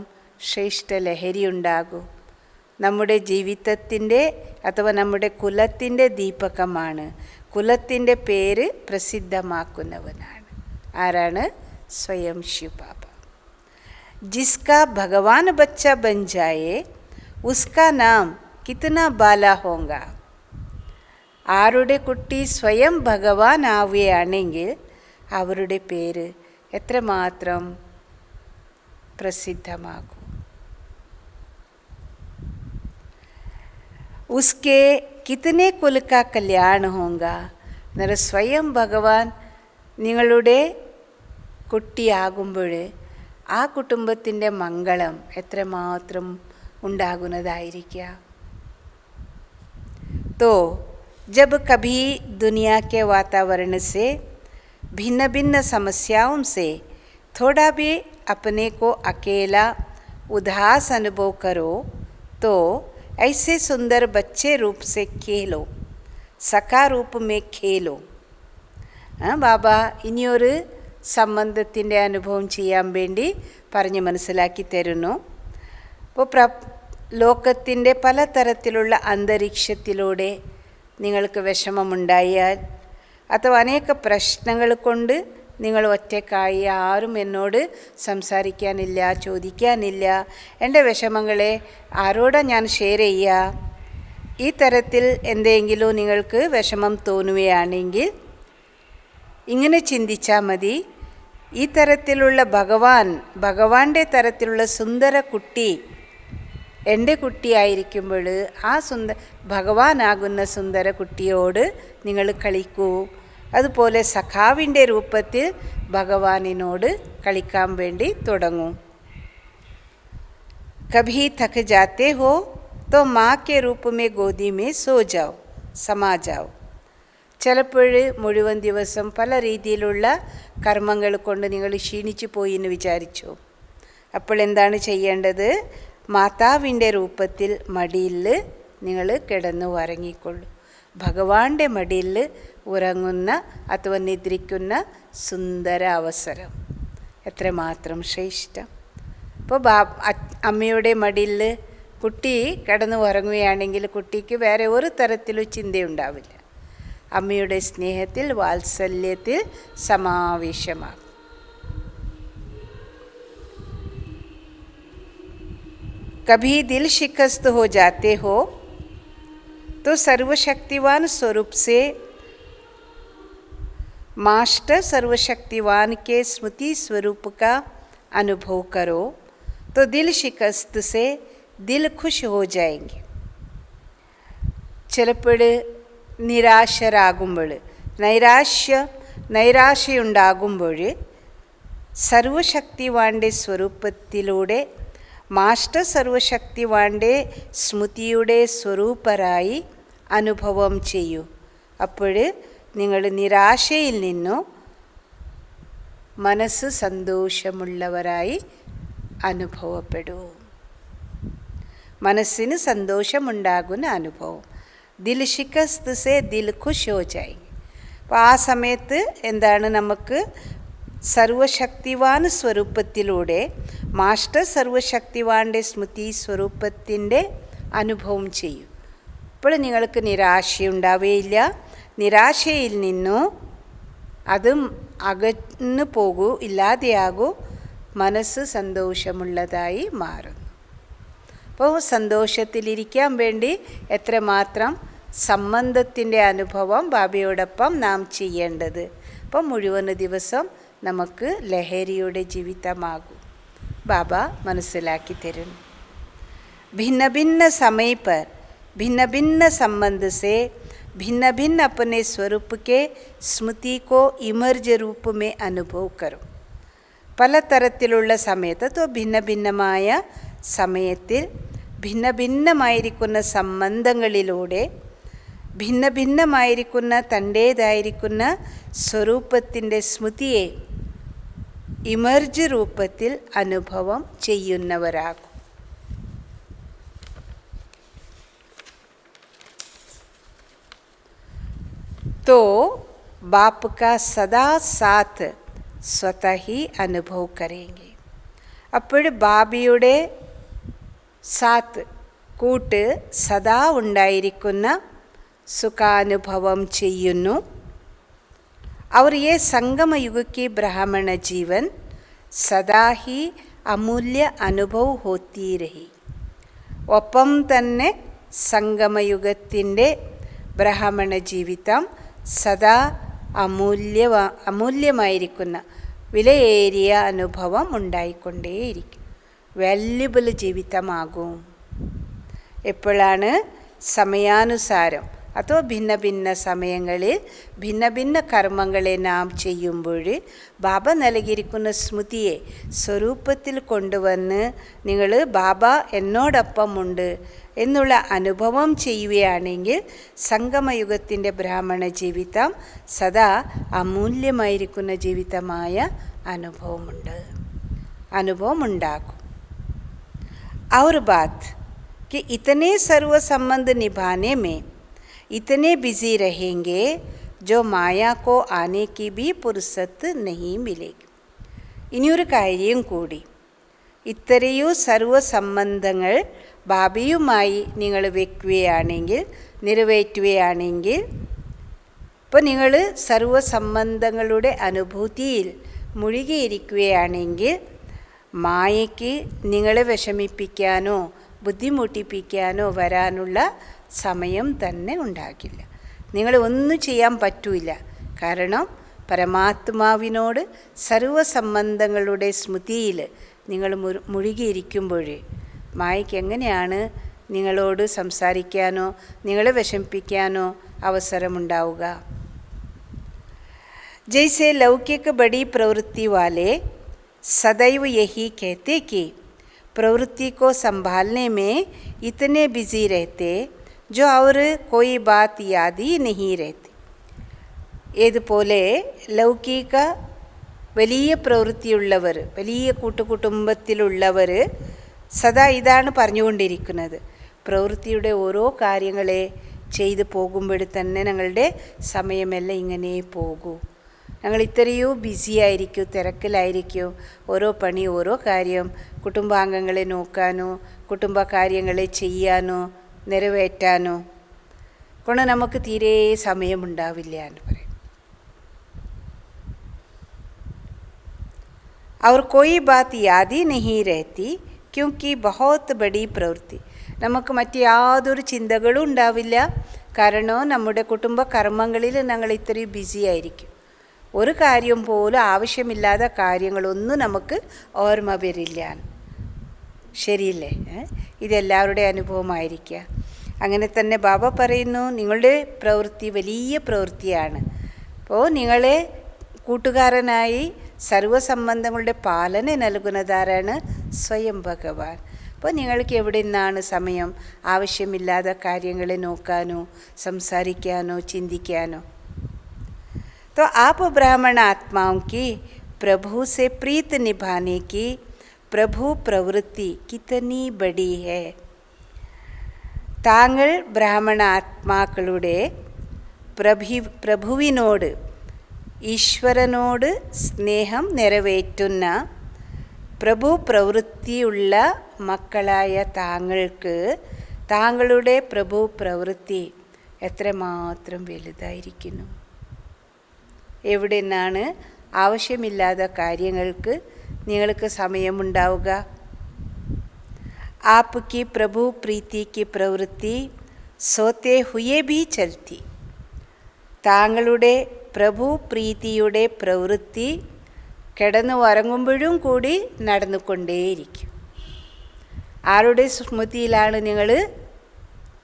ശ്രേഷ്ഠ ലഹരി ഉണ്ടാകും. നമ്മുടെ ജീവിതത്തിൻ്റെ അഥവാ നമ്മുടെ കുലത്തിൻ്റെ ദീപകമാണ്. കുലത്തിൻ്റെ പേര് പ്രസിദ്ധമാക്കുന്നവനാണ്. ആരാണ്? സ്വയം ശിവബാബ. ജിസ്കാ ഭഗവാൻ ബച്ച ബൻ ജായേ ഉസ്കാ നാം കിतना ബാല ഹോങ്ക. ആരുടെ കുട്ടി സ്വയം ഭഗവാൻ ആവുകയാണെങ്കിൽ അവരുടെ പേര് എത്രമാത്രം പ്രസിദ്ധമാകും. ഉസ്കെ കിतने കുൽ കാ കല്യാൺ ഹോങ്ക. അന്നേരം സ്വയം ഭഗവാൻ നിങ്ങളുടെ കുട്ടിയാകുമ്പോൾ ആ കുടുംബത്തിൻ്റെ മംഗളം എത്രമാത്രം ഉണ്ടാകുന്നതായിരിക്കുക. तो जब कभी दुनिया के वातावरण से भिन्न भिन्न समस्याओं से थोड़ा भी अपने को अकेला उदास अनुभव करो तो ऐसे सुंदर बच्चे रूप से खेलो, सखा रूप में खेलो. ബാബ ഇനിയൊരു സംബന്ധത്തിൻ്റെ അനുഭവം ചെയ്യാൻ വേണ്ടി പറഞ്ഞ് മനസ്സിലാക്കി തരുന്നു. അപ്പോൾ ലോകത്തിൻ്റെ പലതരത്തിലുള്ള അന്തരീക്ഷത്തിലൂടെ നിങ്ങൾക്ക് വിഷമമുണ്ടായാൽ അഥവാ അനേക പ്രശ്നങ്ങൾ കൊണ്ട് നിങ്ങൾ ഒറ്റക്കായി, ആരും എന്നോട് സംസാരിക്കാനില്ല, ചോദിക്കാനില്ല, എൻ്റെ വിഷമങ്ങളെ ആരോടാണ് ഞാൻ ഷെയർ ചെയ്യുക, ഈ തരത്തിൽ എന്തെങ്കിലും നിങ്ങൾക്ക് വിഷമം തോന്നുകയാണെങ്കിൽ ഇങ്ങനെ ചിന്തിച്ചാൽ മതി. ഈ തരത്തിലുള്ള ഭഗവാന്റെ തരത്തിലുള്ള സുന്ദര കുട്ടി എൻ്റെ കുട്ടിയായിരിക്കുമ്പോൾ ആ ഭഗവാനാകുന്ന സുന്ദര കുട്ടിയോട് നിങ്ങൾ കളിക്കൂ. അതുപോലെ സഖാവിൻ്റെ രൂപത്തിൽ ഭഗവാനിനോട് കളിക്കാൻ വേണ്ടി തുടങ്ങൂ. കഭി थक जाते हो तो माँ के रूप में गोदी में सो जाओ, समा जाओ. ചിലപ്പോൾ മുഴുവൻ ദിവസം പല രീതിയിലുള്ള കർമ്മങ്ങൾ കൊണ്ട് നിങ്ങൾ ക്ഷീണിച്ചു പോയി എന്ന് വിചാരിച്ചു. അപ്പോൾ എന്താണ് ചെയ്യേണ്ടത്? മാതാവിൻ്റെ രൂപത്തിൽ മടിയിൽ നിങ്ങൾ കിടന്നു ഉറങ്ങിക്കൊള്ളൂ. ഭഗവാന്റെ മടിയിൽ ഉറങ്ങുന്ന അഥവാ നിദ്രിക്കുന്ന സുന്ദര അവസരം എത്രമാത്രം ശ്രേഷ്ഠം. അപ്പോൾ അമ്മയുടെ മടിയിൽ കുട്ടി കിടന്നു ഉറങ്ങുകയാണെങ്കിൽ കുട്ടിക്ക് വേറെ ഒരു തരത്തിലും ചിന്തയുണ്ടാവില്ല. അമ്മയുടെ സ്നേഹത്തിൽ, വാത്സല്യത്തിൽ സമാവേശമാകും. कभी दिल शिकस्त हो जाते हो तो सर्वशक्तिवान स्वरूप से मास्टर सर्वशक्तिवान के स्मृति स्वरूप का अनुभव करो तो दिल शिकस्त से दिल खुश हो जाएंगे. ചിലപ്പോൾ നിരാശരാകുമ്പോൾ, നൈരാശ്യമുണ്ടാകുമ്പോൾ സർവശക്തിവാന്റെ സ്വരൂപത്തിലൂടെ മാസ്റ്റർ സർവശക്തിവാന്റെ സ്മൃതിയുടെ സ്വരൂപരായി അനുഭവം ചെയ്യൂ. അപ്പോൾ നിങ്ങൾ നിരാശയിൽ നിന്നു മനസ്സ് സന്തോഷമുള്ളവരായി അനുഭവപ്പെടൂ. മനസ്സിന് സന്തോഷമുണ്ടാകുന്ന അനുഭവം. ദിൽ ശിക്കസ്ത് സേ ദിൽ ഖുഷ് ഹോ ജായേ. അപ്പോൾ ആ സമയത്ത് എന്താണ്, നമുക്ക് സർവശക്തിവാൻ സ്വരൂപത്തിലൂടെ മാസ്റ്റർ സർവശക്തിവാന്റെ സ്മൃതി സ്വരൂപത്തിൻ്റെ അനുഭവം ചെയ്യും. അപ്പോൾ നിങ്ങൾക്ക് നിരാശയുണ്ടാവുകയില്ല. നിരാശയിൽ നിന്നു അതും അകന്നു പോകൂ, ഇല്ലാതെയാകൂ. മനസ്സ് സന്തോഷമുള്ളതായി മാറുന്നു. അപ്പോൾ സന്തോഷത്തിലിരിക്കാൻ വേണ്ടി എത്രമാത്രം സംബന്ധത്തിൻ്റെ അനുഭവം ബാബയോടൊപ്പം നാം ചെയ്യേണ്ടത്. അപ്പോൾ മുഴുവൻ ദിവസം നമുക്ക് ലഹരിയുടെ ജീവിതമാകും. ബാബ മനസ്സിലാക്കി തരുന്നു. भिन्न भिन्न समय पर भिन्न भिन्न संबंध से भिन्न भिन्न अपने स्वरूप के स्मृति को इमर्ज रूप में अनुभव करो. പലതരത്തിലുള്ള സമയത്ത് ഭിന്ന ഭിന്നമായ സമയത്തിൽ ഭിന്ന ഭിന്നമായിരിക്കുന്ന സംബന്ധങ്ങളിലൂടെ ഭിന്ന ഭിന്നമായിരിക്കുന്ന തൻ്റേതായിരിക്കുന്ന സ്വരൂപത്തിൻ്റെ സ്മൃതിയെ ഇമർജ് രൂപത്തിൽ അനുഭവം ചെയ്യുന്നവരാകും. तो बाप का सदा साथ स्वतः ही अनुभव करेंगे. അപ്പോൾ ബാബയുടെ സാത്ത് കൂട്ട് സദാ ഉണ്ടായിരിക്കുന്ന സുഖാനുഭവം ചെയ്യുന്നു. और ये संगम युग की ब्राह्मण जीवन सदा ही അമൂല്യ അനുഭവ ഹോത്തി രഹി. ഒപ്പം തന്നെ സംഗമയുഗത്തിൻ്റെ ബ്രാഹ്മണ ജീവിതം സദാ അമൂല്യമായിരിക്കുന്ന വിലയേറിയ അനുഭവം ഉണ്ടായിക്കൊണ്ടേയിരിക്കും. വാല്യുബിൾ ജീവിതമാകും. എപ്പോഴാണ്? സമയാനുസാരം അതോ ഭിന്ന ഭിന്ന സമയങ്ങളിൽ ഭിന്ന ഭിന്ന കർമ്മങ്ങളെ നാം ചെയ്യുമ്പോൾ ബാബ നൽകിയിരിക്കുന്ന സ്മൃതിയെ സ്വരൂപത്തിൽ കൊണ്ടുവന്ന് നിങ്ങൾ ബാബ എന്നോടൊപ്പമുണ്ട് എന്നുള്ള അനുഭവം ചെയ്യുകയാണെങ്കിൽ സംഗമയുഗത്തിൻ്റെ ബ്രാഹ്മണ ജീവിതം സദാ അമൂല്യമായിരിക്കുന്ന ജീവിതമായ അനുഭവമുണ്ടാകും. और बात कि इतने सर्व संबंध निभाने में इतने बिजी रहेंगे जो माया को आने की भी फुर्सत नहीं मिलेगी. ഇനിയൊരു കാര്യം കൂടി, ഇത്രയും സർവസംബന്ധങ്ങൾ ബാബയുമായി നിങ്ങൾ വെക്കുകയാണെങ്കിൽ, നിറവേറ്റുകയാണെങ്കിൽ, ഇപ്പോൾ നിങ്ങൾ സർവസംബന്ധങ്ങളുടെ അനുഭൂതിയിൽ മുഴുകിയിരിക്കുകയാണെങ്കിൽ മായയ്ക്ക് നിങ്ങളെ വിഷമിപ്പിക്കാനോ ബുദ്ധിമുട്ടിപ്പിക്കാനോ വരാനുള്ള സമയം തന്നെ ഉണ്ടാകില്ല. നിങ്ങൾ ഒന്നും ചെയ്യാൻ പറ്റില്ല. കാരണം പരമാത്മാവിനോട് സർവസംബന്ധങ്ങളുടെ സ്മൃതിയിൽ നിങ്ങൾ മുഴുകിയിരിക്കുമ്പോൾ മായയ്ക്ക് എങ്ങനെയാണ് നിങ്ങളോട് സംസാരിക്കാനോ നിങ്ങളെ വിഷമിപ്പിക്കാനോ അവസരമുണ്ടാവുക? जैसे लौकिक बड़ी प्रवृत्ति वाले सदैव यही कहते कि प्रवृत्ति को संभालने में इतने बिजी रहते जो और कोई बात याद ही नहीं रहती. ഇതുപോലെ ലൗകിക വലിയ പ്രവൃത്തിയുള്ളവർ, വലിയ കൂട്ടുകുടുംബത്തിലുള്ളവർ സദാ ഇതാണ് പറഞ്ഞുകൊണ്ടിരിക്കുന്നത്. പ്രവൃത്തിയുടെ ഓരോ കാര്യങ്ങളെ ചെയ്തു പോകുമ്പോൾ തന്നെ ഞങ്ങളുടെ സമയമെല്ലാം ഇങ്ങനെ പോകൂ. ഞങ്ങൾ ഇത്രയോ ബിസി ആയിരിക്കും, തിരക്കിലായിരിക്കും. ഓരോ പണി, ഓരോ കാര്യം, കുടുംബാംഗങ്ങളെ നോക്കാനോ കുടുംബകാര്യങ്ങളെ ചെയ്യാനോ നിറവേറ്റാനോ കൊണ്ട് നമുക്ക് തീരെ സമയമുണ്ടാവില്ല എന്ന് പറയും. और कोई बात याद ही नहीं रहती क्योंकि बहुत बड़ी प्रवृत्ति. നമുക്ക് മറ്റ് യാതൊരു ചിന്തകളും ഉണ്ടാവില്ല. കാരണം നമ്മുടെ കുടുംബ കർമ്മങ്ങളിൽ ഞങ്ങൾ ഇത്രയും ബിസി ആയിരിക്കും. ഒരു കാര്യം പോലും ആവശ്യമില്ലാത്ത കാര്യങ്ങളൊന്നും നമുക്ക് ഓർമ്മ വരില്ല. ശരിയല്ലേ? ഇതെല്ലാവരുടെ അനുഭവമായിരിക്കുക. അങ്ങനെ തന്നെ ബാബ പറയുന്നു, നിങ്ങളുടെ പ്രവൃത്തി വലിയ പ്രവൃത്തിയാണ്. അപ്പോൾ നിങ്ങളെ കൂട്ടുകാരനായി സർവസംബന്ധങ്ങളുടെ പാലന നൽകുന്നതാരാണ്? സ്വയം ഭഗവാൻ. അപ്പോൾ നിങ്ങൾക്ക് എവിടെ നിന്നാണ് സമയം ആവശ്യമില്ലാത്ത കാര്യങ്ങളെ നോക്കാനോ സംസാരിക്കാനോ ചിന്തിക്കാനോ? तो आप ब्राह्मण आत्माओं की प्रभु से प्रीत निभाने की प्रभु प्रवृत्ति कितनी बड़ी है. താങ്കൾ ബ്രാഹ്മണ ആത്മാക്കളുടെ പ്രഭുവിനോട്, ഈശ്വരനോട് സ്നേഹം നിറവേറ്റുന്ന പ്രഭു പ്രവൃത്തിയുള്ള മക്കളായ താങ്കൾക്ക് താങ്കളുടെ പ്രഭു പ്രവൃത്തി എത്രമാത്രം വലുതായിരിക്കുന്നു. എവിടെ നിന്നാണ് ആവശ്യമില്ലാത്ത കാര്യങ്ങൾക്ക് നിങ്ങൾക്ക് സമയമുണ്ടാവുക? आपकी प्रभु प्रीति की प्रवृत्ति सोते हुए भी चलती. താങ്കളുടെ പ്രഭു പ്രീതിയുടെ പ്രവൃത്തി കിടന്നു ഉറങ്ങുമ്പോഴും കൂടി നടന്നുകൊണ്ടേയിരിക്കും. ആരുടെ സ്മൃതിയിലാണ് നിങ്ങൾ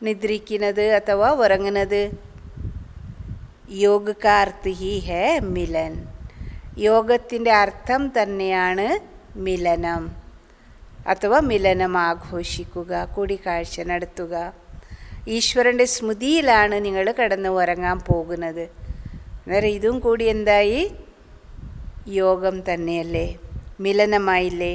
നിദ്രിക്കുന്നത് അഥവാ ഉറങ്ങുന്നത്? योग का अर्थ ही है मिलन. യോഗത്തിൻ്റെ അർത്ഥം തന്നെയാണ് മിലനം അഥവാ മിലനം ആഘോഷിക്കുക, കൂടിക്കാഴ്ച നടത്തുക. ഈശ്വരൻ്റെ സ്മൃതിയിലാണ് നിങ്ങൾ കിടന്ന് ഉറങ്ങാൻ പോകുന്നത്. അന്നേരം ഇതും കൂടി എന്തായി? യോഗം തന്നെയല്ലേ, മിലനമായില്ലേ?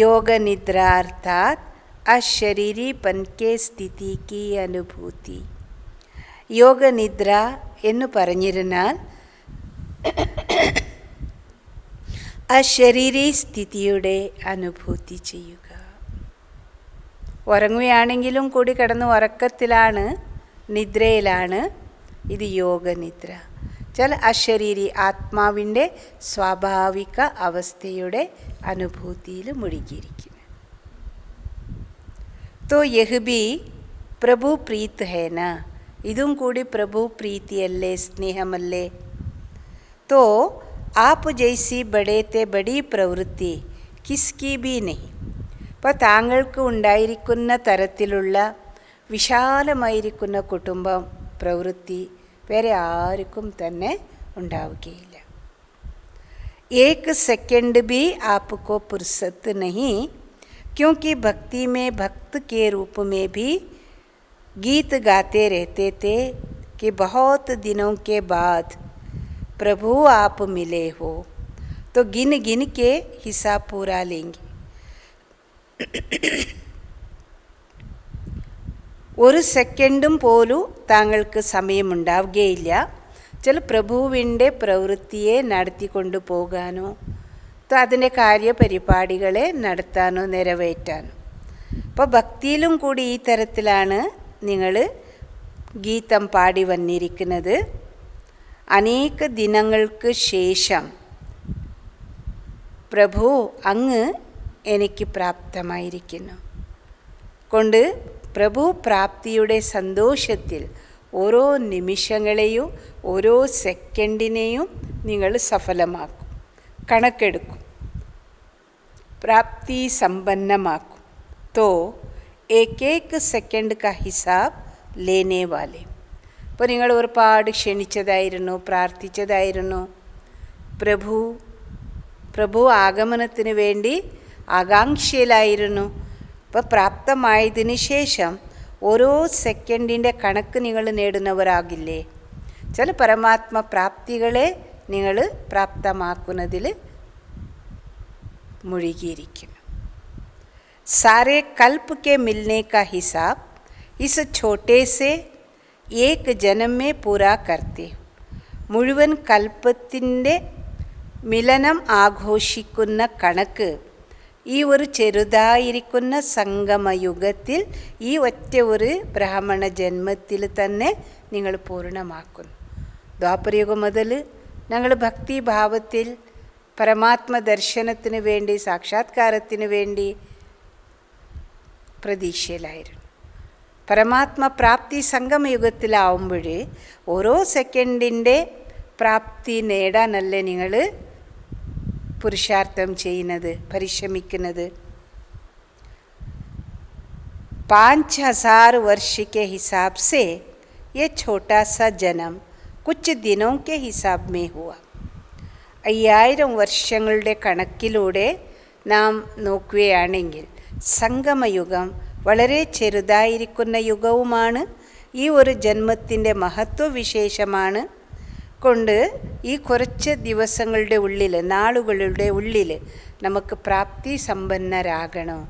योग निद्रा अर्थात अशरीरीपन के स्थिति की अनुभूति. യോഗ നിദ്ര എന്ന് പറഞ്ഞിരുന്നാൽ അശരീരി സ്ഥിതിയുടെ അനുഭൂതി ചെയ്യുക. ഉറങ്ങുകയാണെങ്കിലും കൂടി കിടന്ന് ഉറക്കത്തിലാണ്, നിദ്രയിലാണ്. ഇത് യോഗനിദ്ര. ചില അശരീരി ആത്മാവിൻ്റെ സ്വാഭാവിക അവസ്ഥയുടെ അനുഭൂതിയിൽ മുഴുകിയിരിക്കുന്നു. तो यह भी प्रभु प्रीत है ना, ഇതും കൂടി പ്രഭു പ്രീതിയല്ലേ, സ്നേഹമല്ലേ. तो आप जैसी बड़े ते बड़ी प्रवृत्ति किसकी भी नहीं. അപ്പോൾ താങ്കൾക്ക് ഉണ്ടായിരിക്കുന്ന തരത്തിലുള്ള വിശാലമായിരിക്കുന്ന കുടുംബം പ്രവൃത്തി വേറെ ആർക്കും തന്നെ ഉണ്ടാവുകയില്ല. एक सेकंड भी आपको फुर्सत नहीं, क्योंकि भक्ति में भक्त के रूप में भी गीत गाते रहते थे कि बहुत दिनों के बाद प्रभु आप मिले हो. तो गिन गिन के हिसाब पूरा लेंगे. ഒരു സെക്കൻഡും പോലും താങ്കൾക്ക് സമയമുണ്ടാവുകയില്ല ചില പ്രഭുവിൻ്റെ പ്രവൃത്തിയെ നടത്തിക്കൊണ്ടു പോകാനോ അതിൻ്റെ കാര്യപരിപാടികളെ നടത്താനോ നിറവേറ്റാനോ. അപ്പോൾ ഭക്തിയിലും കൂടി ഈ തരത്തിലാണ് നിങ്ങൾ ഗീതം പാടി വന്നിരിക്കുന്നത്. അനേക ദിനങ്ങൾക്ക് ശേഷം പ്രഭു അങ്ങ് എനിക്ക് പ്രാപ്തമായിരിക്കുന്നു കൊണ്ട് പ്രഭു പ്രാപ്തിയുടെ സന്തോഷത്തിൽ ഓരോ നിമിഷങ്ങളെയും ഓരോ സെക്കൻഡിനെയും നിങ്ങൾ സഫലമാക്കും, കണക്കെടുക്കും, പ്രാപ്തി സമ്പന്നമാക്കും. तो एक एक सेकंड का हिसाब लेने वाले. അപ്പോൾ നിങ്ങൾ ഒരുപാട് ക്ഷണിച്ചതായിരുന്നു, പ്രാർത്ഥിച്ചതായിരുന്നു. പ്രഭു ആഗമനത്തിന് വേണ്ടി ആകാംക്ഷയിലായിരുന്നു. അപ്പോൾ പ്രാപ്തമായതിന് ശേഷം ഓരോ സെക്കൻഡിൻ്റെ കണക്ക് നിങ്ങൾ നേടുന്നവരാകില്ലേ. ചില പരമാത്മ പ്രാപ്തികളെ നിങ്ങൾ പ്രാപ്തമാക്കുന്നതിൽ മുഴുകിയിരിക്കുന്നു. सारे कल्प के मिलने का हिसाब इस छोटे से एक जन्म में पूरा करते हो. മുഴുവൻ കൽപ്പത്തിൻ്റെ മിലനം ആഘോഷിക്കുന്ന കണക്ക് ഈ ഒരു ചെറുതായിരിക്കുന്ന സംഗമയുഗത്തിൽ ഈ ഒറ്റ ഒരു ബ്രാഹ്മണ ജന്മത്തിൽ തന്നെ നിങ്ങൾ പൂർണ്ണമാക്കുന്നു. ദ്വാപരയുഗം മുതൽ ഞങ്ങൾ ഭക്തിഭാവത്തിൽ പരമാത്മ ദർശനത്തിന് വേണ്ടി, സാക്ഷാത്കാരത്തിന് വേണ്ടി പ്രതീക്ഷയിലായിരുന്നു. പരമാത്മ പ്രാപ്തി സംഗമയുഗത്തിലാവുമ്പോൾ ഓരോ സെക്കൻഡിൻ്റെ പ്രാപ്തി നേടാനല്ലേ നിങ്ങൾ പുരുഷാർത്ഥം ചെയ്യുന്നത്, പരിശ്രമിക്കുന്നത്. 5000 वर्ष के हिसाब से ये छोटा सा जन्म कुछ दिनों के हिसाब में हुआ. 5000 വർഷങ്ങളുടെ കണക്കിലൂടെ നാം നോക്കുകയാണെങ്കിൽ സംഗമയുഗം വളരെ ചെറുതായിരിക്കുന്ന യുഗവുമാണ്. ഈ ഒരു ജന്മത്തിൻ്റെ മഹത്വവിശേഷമാണ് കൊണ്ട് ഈ കുറച്ച് ദിവസങ്ങളുടെ ഉള്ളിൽ, നാളുകളുടെ ഉള്ളിൽ നമുക്ക് പ്രാപ്തി സമ്പന്നരാകണം.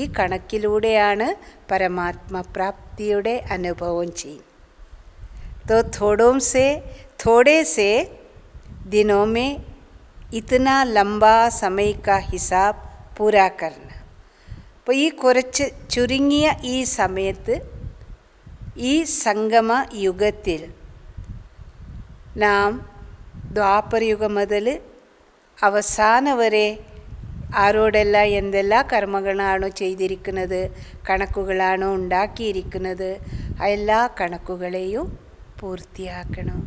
ഈ കണക്കിലൂടെയാണ് പരമാത്മ പ്രാപ്തിയുടെ അനുഭവം ചെയ്യുന്നത്. तो थोड़े से दिनों में इतना लंबा समय का हिसाब पूरा करना. അപ്പോൾ ഈ കുറച്ച് ചുരുങ്ങിയ ഈ സമയത്ത്, ഈ സംഗമ യുഗത്തിൽ നാം ദ്വാപരയുഗം മുതൽ അവസാനം വരെ ആരോടെല്ലാം എന്തെല്ലാം കർമ്മങ്ങളാണോ ചെയ്തിരിക്കുന്നത്, കണക്കുകളാണോ ഉണ്ടാക്കിയിരിക്കുന്നത്, എല്ലാ കണക്കുകളെയും പൂർത്തിയാക്കണം.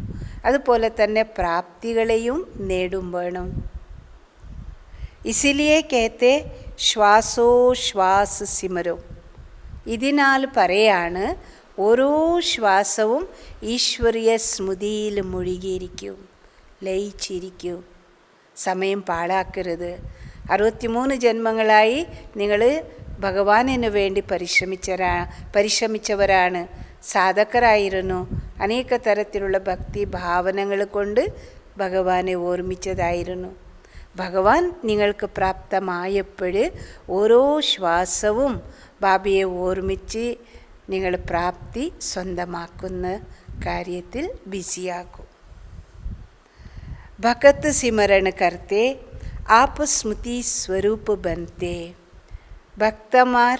അതുപോലെ തന്നെ പ്രാപ്തികളെയും നേടും വേണം. ഇസിലിയെ കേത്തെ ശ്വാസോശ്വാസ സിമരോ. ഇതിനാൽ പറയാണ് ഓരോ ശ്വാസവും ഈശ്വരീയ സ്മൃതിയിൽ മുഴുകിയിരിക്കും, ലയിച്ചിരിക്കും. സമയം പാഴാക്കരുത്. 63 ജന്മങ്ങളായി നിങ്ങൾ ഭഗവാനിന് വേണ്ടി പരിശ്രമിച്ചവരാണ്, സാധകരായിരുന്നു. അനേക തരത്തിലുള്ള ഭക്തി ഭാവനകൾ കൊണ്ട് ഭഗവാനെ ഓർമ്മിച്ചതായിരുന്നു. ഭഗവാൻ നിങ്ങൾക്ക് പ്രാപ്തമായപ്പോൾ ഓരോ ശ്വാസവും ബാബയെ ഓർമ്മിച്ച് നിങ്ങൾ പ്രാപ്തി സ്വന്തമാക്കുന്ന കാര്യത്തിൽ ബിസിയാക്കും. ഭഗത് സിമരൺ കർത്തെ आप स्मृति स्वरूप बनते. ഭക്തന്മാർ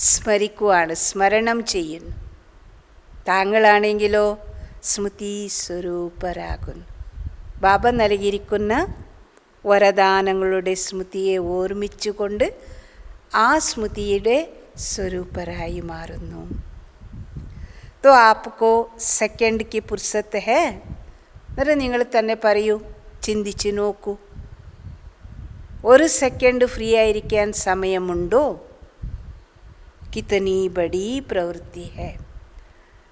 സ്മരിക്കുവാണ്, സ്മരണം ചെയ്യുന്നു. താങ്കളാണെങ്കിലോ സ്മൃതി സ്വരൂപരാകുന്നു. ബാബ നൽകിയിരിക്കുന്ന വരദാനങ്ങളുടെ സ്മൃതിയെ ഓർമ്മിച്ചുകൊണ്ട് ആ സ്മൃതിയുടെ സ്വരൂപരായി മാറുന്നു. तो आपको സെക്കൻഡ് की फुर्सत है. അന്നേരം നിങ്ങൾ തന്നെ പറയൂ, ചിന്തിച്ചു നോക്കൂ, ഒരു സെക്കൻഡ് ഫ്രീ ആയിരിക്കാൻ സമയമുണ്ടോ? കിതനി ബഡി പ്രവൃത്തി ഹെ.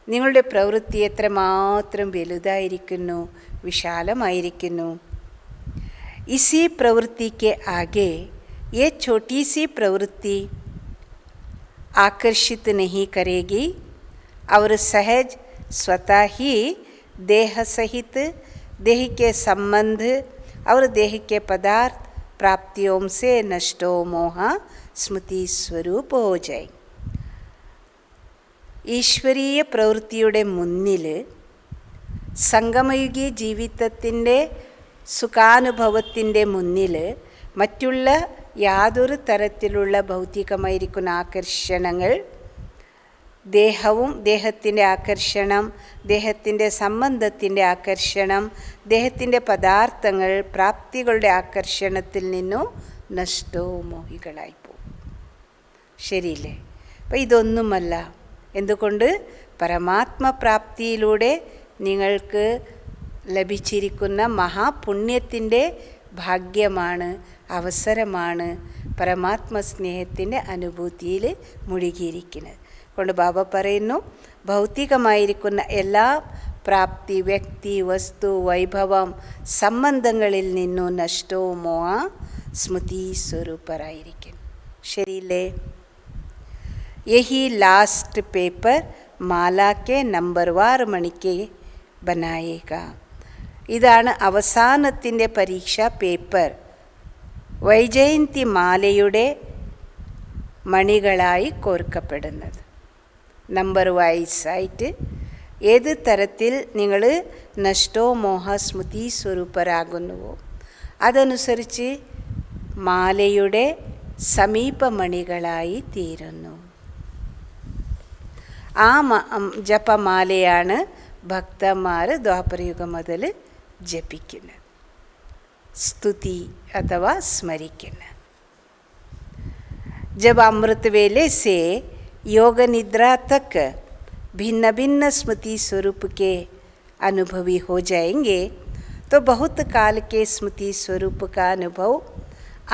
നിങ്ങളുടെ പ്രവൃത്തി എത്രമാത്രം വലുതായിരിക്കുന്നു, വിശാലമായിരിക്കുന്നു. ഇസി പ്രവൃത്തിക്ക് ആകെ ये छोटी सी प्रवृत्ति आकर्षित नहीं करेगी और सहज स्वतः ही देह सहित देह के संबंध और देह के पदार्थ प्राप्तियों से नष्टो मोह स्मृति स्वरूप हो जाए. ഈശ്വരീയ പ്രവൃത്തിയുടെ മുന്നിൽ സംഗമയുഗീയ ജീവിതത്തിൻ്റെ സുഖാനുഭവത്തിൻ്റെ മുന്നിൽ മറ്റുള്ള യാതൊരു തരത്തിലുള്ള ഭൗതികമായിരിക്കുന്ന ആകർഷണങ്ങൾ, ദേഹവും ദേഹത്തിൻ്റെ ആകർഷണം, ദേഹത്തിൻ്റെ സംബന്ധത്തിൻ്റെ ആകർഷണം, ദേഹത്തിൻ്റെ പദാർത്ഥങ്ങൾ, പ്രാപ്തികളുടെ ആകർഷണത്തിൽ നിന്നും നഷ്ടവും മോഹികളായിപ്പോകും. ശരിയില്ലേ? അപ്പം ഇതൊന്നുമല്ല. എന്തുകൊണ്ട്? പരമാത്മപ്രാപ്തിയിലൂടെ നിങ്ങൾക്ക് ലഭിച്ചിരിക്കുന്ന മഹാപുണ്യത്തിൻ്റെ ഭാഗ്യമാണ്, അവസരമാണ് പരമാത്മസ്നേഹത്തിൻ്റെ അനുഭൂതിയിൽ മുഴുകിയിരിക്കുന്നത്. കൊണ്ട് ബാബ പറയുന്നു, ഭൗതികമായിരിക്കുന്ന എല്ലാ പ്രാപ്തി, വ്യക്തി, വസ്തു, വൈഭവം, സംബന്ധങ്ങളിൽ നിന്നും നഷ്ടവും മോഹ സ്മൃതി സ്വരൂപരായിരിക്കും. ശരിയില്ലേ? യഹി ലാസ്റ്റ് പേപ്പർ മാലാക്കെ നമ്പർവാർ മണിക്ക് ബനായേക. ഇതാണ് അവസാനത്തിൻ്റെ പരീക്ഷാ പേപ്പർ. വൈജയന്തി മാലയുടെ മണികളായി കോർക്കപ്പെടുന്നത്. നമ്പർ വൈസായിട്ട് ഏത് തരത്തിൽ നിങ്ങൾ നഷ്ടോ മോഹ സ്മൃതി സ്വരൂപരാകുന്നുവോ അതനുസരിച്ച് മാലയുടെ സമീപമണികളായി തീരുന്നു. ആ ജപമാലയാണ് ഭക്തന്മാർ ദ്വാപരയുഗം മുതൽ ജപിക്കുന്നത്, സ്തുതി अथवा स्मरिക്കുന്ന. जब अमृत वेले से योग निद्रा तक भिन्न भिन्न स्मृति स्वरूप के अनुभवी हो जाएंगे तो बहुत काल के स्मृति स्वरूप का अनुभव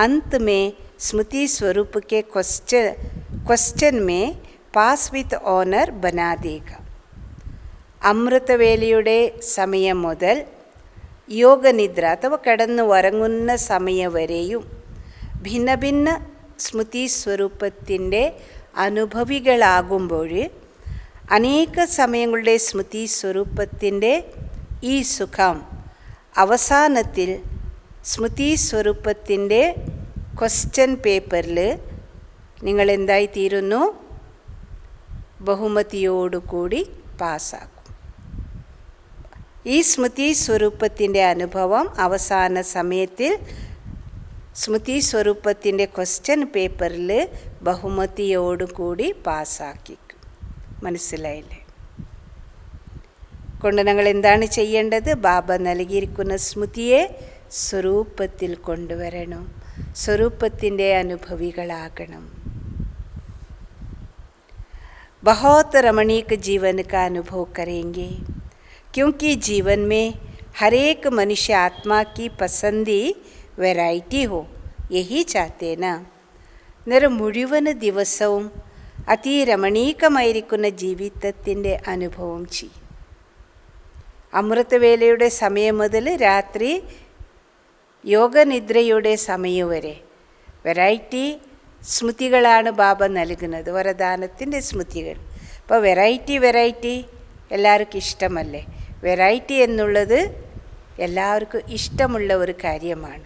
अंत में स्मृति स्वरूप के क्वेश्चन में पास विथ ऑनर बना देगा. അമൃതവേലയുടെ സമയം മുതൽ യോഗനിദ്ര അഥവാ കിടന്നു ഉറങ്ങുന്ന സമയം വരെയും ഭിന്ന ഭിന്ന സ്മൃതി സ്വരൂപത്തിൻ്റെ അനുഭവികളാകുമ്പോൾ അനേക സമയങ്ങളുടെ സ്മൃതി സ്വരൂപത്തിൻ്റെ ഈ സുഖം അവസാനത്തിൽ സ്മൃതി സ്വരൂപത്തിൻ്റെ ക്വസ്റ്റ്യൻ പേപ്പറിൽ നിങ്ങളെന്തായിത്തീരുന്നു? ബഹുമതിയോടുകൂടി പാസ്സാക്കും. ഈ സ്മൃതി സ്വരൂപത്തിൻ്റെ അനുഭവം അവസാന സമയത്തിൽ സ്മൃതി സ്വരൂപത്തിൻ്റെ ക്വസ്റ്റ്യൻ പേപ്പറിൽ ബഹുമതിയോടുകൂടി പാസ്സാക്കിക്കും. മനസ്സിലായില്ലേ? കൊണ്ട് ഞങ്ങൾ എന്താണ് ചെയ്യേണ്ടത്? ബാബ നൽകിയിരിക്കുന്ന സ്മൃതിയെ സ്വരൂപത്തിൽ കൊണ്ടുവരണം, സ്വരൂപത്തിൻ്റെ അനുഭവികളാകണം. बहुत रमणीक जीवन का अनुभव करेंगे क्योंकि जीवन में हर एक मनुष्य आत्मा की पसंदी വെറൈറ്റി ഹോ യഹി ചാത്തേന. അന്നേരം മുഴുവൻ ദിവസവും അതിരമണീകമായിരിക്കുന്ന ജീവിതത്തിൻ്റെ അനുഭവം ചെയ്യും. അമൃതവേലയുടെ സമയം മുതൽ രാത്രി യോഗനിദ്രയുടെ സമയം വരെ വെറൈറ്റി സ്മൃതികളാണ് ബാബ നൽകുന്നത്, വരദാനത്തിൻ്റെ സ്മൃതികൾ. അപ്പോൾ വെറൈറ്റി എല്ലാവർക്കും ഇഷ്ടമല്ലേ? വെറൈറ്റി എന്നുള്ളത് എല്ലാവർക്കും ഇഷ്ടമുള്ള ഒരു കാര്യമാണ്.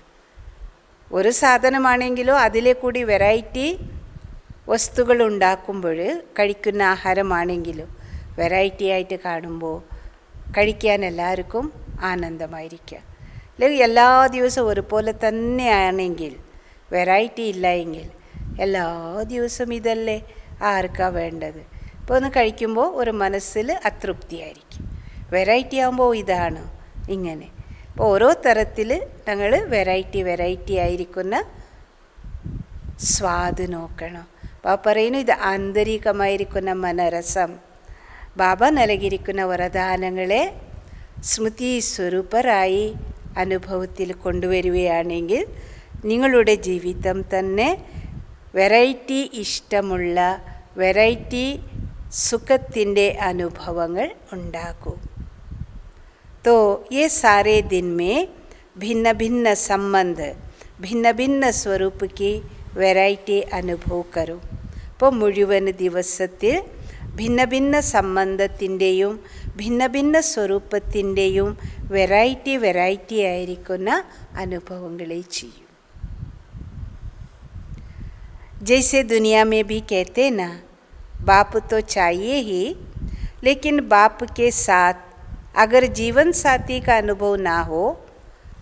ഒരു സാധനമാണെങ്കിലോ അതിലെ കൂടി വെറൈറ്റി വസ്തുക്കൾ ഉണ്ടാക്കുമ്പോൾ, കഴിക്കുന്ന ആഹാരമാണെങ്കിലും വെറൈറ്റി ആയിട്ട് കാണുമ്പോൾ കഴിക്കാൻ എല്ലാവർക്കും ആനന്ദമായിരിക്കുക. അല്ലെങ്കിൽ എല്ലാ ദിവസവും ഒരുപോലെ തന്നെയാണെങ്കിൽ, വെറൈറ്റി ഇല്ല എങ്കിൽ, എല്ലാ ദിവസവും ഇതല്ലേ ആർക്കാ വേണ്ടത്? ഇപ്പോൾ ഒന്ന് കഴിക്കുമ്പോൾ ഒരു മനസ്സിൽ അതൃപ്തിയായിരിക്കും. വെറൈറ്റി ആകുമ്പോൾ ഇതാണ് ഇങ്ങനെ. അപ്പോൾ ഓരോ തരത്തിൽ ഞങ്ങൾ വെറൈറ്റി ആയിരിക്കുന്ന സ്വാദ് നോക്കണം. ബാബ പറയുന്നു, ഇത് ആന്തരികമായിരിക്കുന്ന മനരസം. ബാബ നൽകിയിരിക്കുന്ന വരദാനങ്ങളെ സ്മൃതി സ്വരൂപരായി അനുഭവത്തിൽ കൊണ്ടുവരികയാണെങ്കിൽ നിങ്ങളുടെ ജീവിതം തന്നെ വെറൈറ്റി ഇഷ്ടമുള്ള, വെറൈറ്റി സുഖത്തിൻ്റെ അനുഭവങ്ങൾ ഉണ്ടാകും. तो ये सारे दिन में भिन्न भिन्न संबंध, भिन्न भिन्न स्वरूप की വെറൈറ്റി അനുഭവ കരൂ. ഇപ്പോൾ മുഴുവൻ ദിവസത്തിൽ ഭിന്ന ഭിന്ന സംബന്ധത്തിൻ്റെയും ഭിന്ന ഭിന്ന സ്വരൂപത്തിൻ്റെയും വെറൈറ്റി ആയിരിക്കുന്ന അനുഭവങ്ങളെ ചെയ്യും. जैसे दुनिया में भी कहते ना, बाप तो चाहिए ही, लेकिन बाप के साथ अगर जीवन साथी का अनुभव ना हो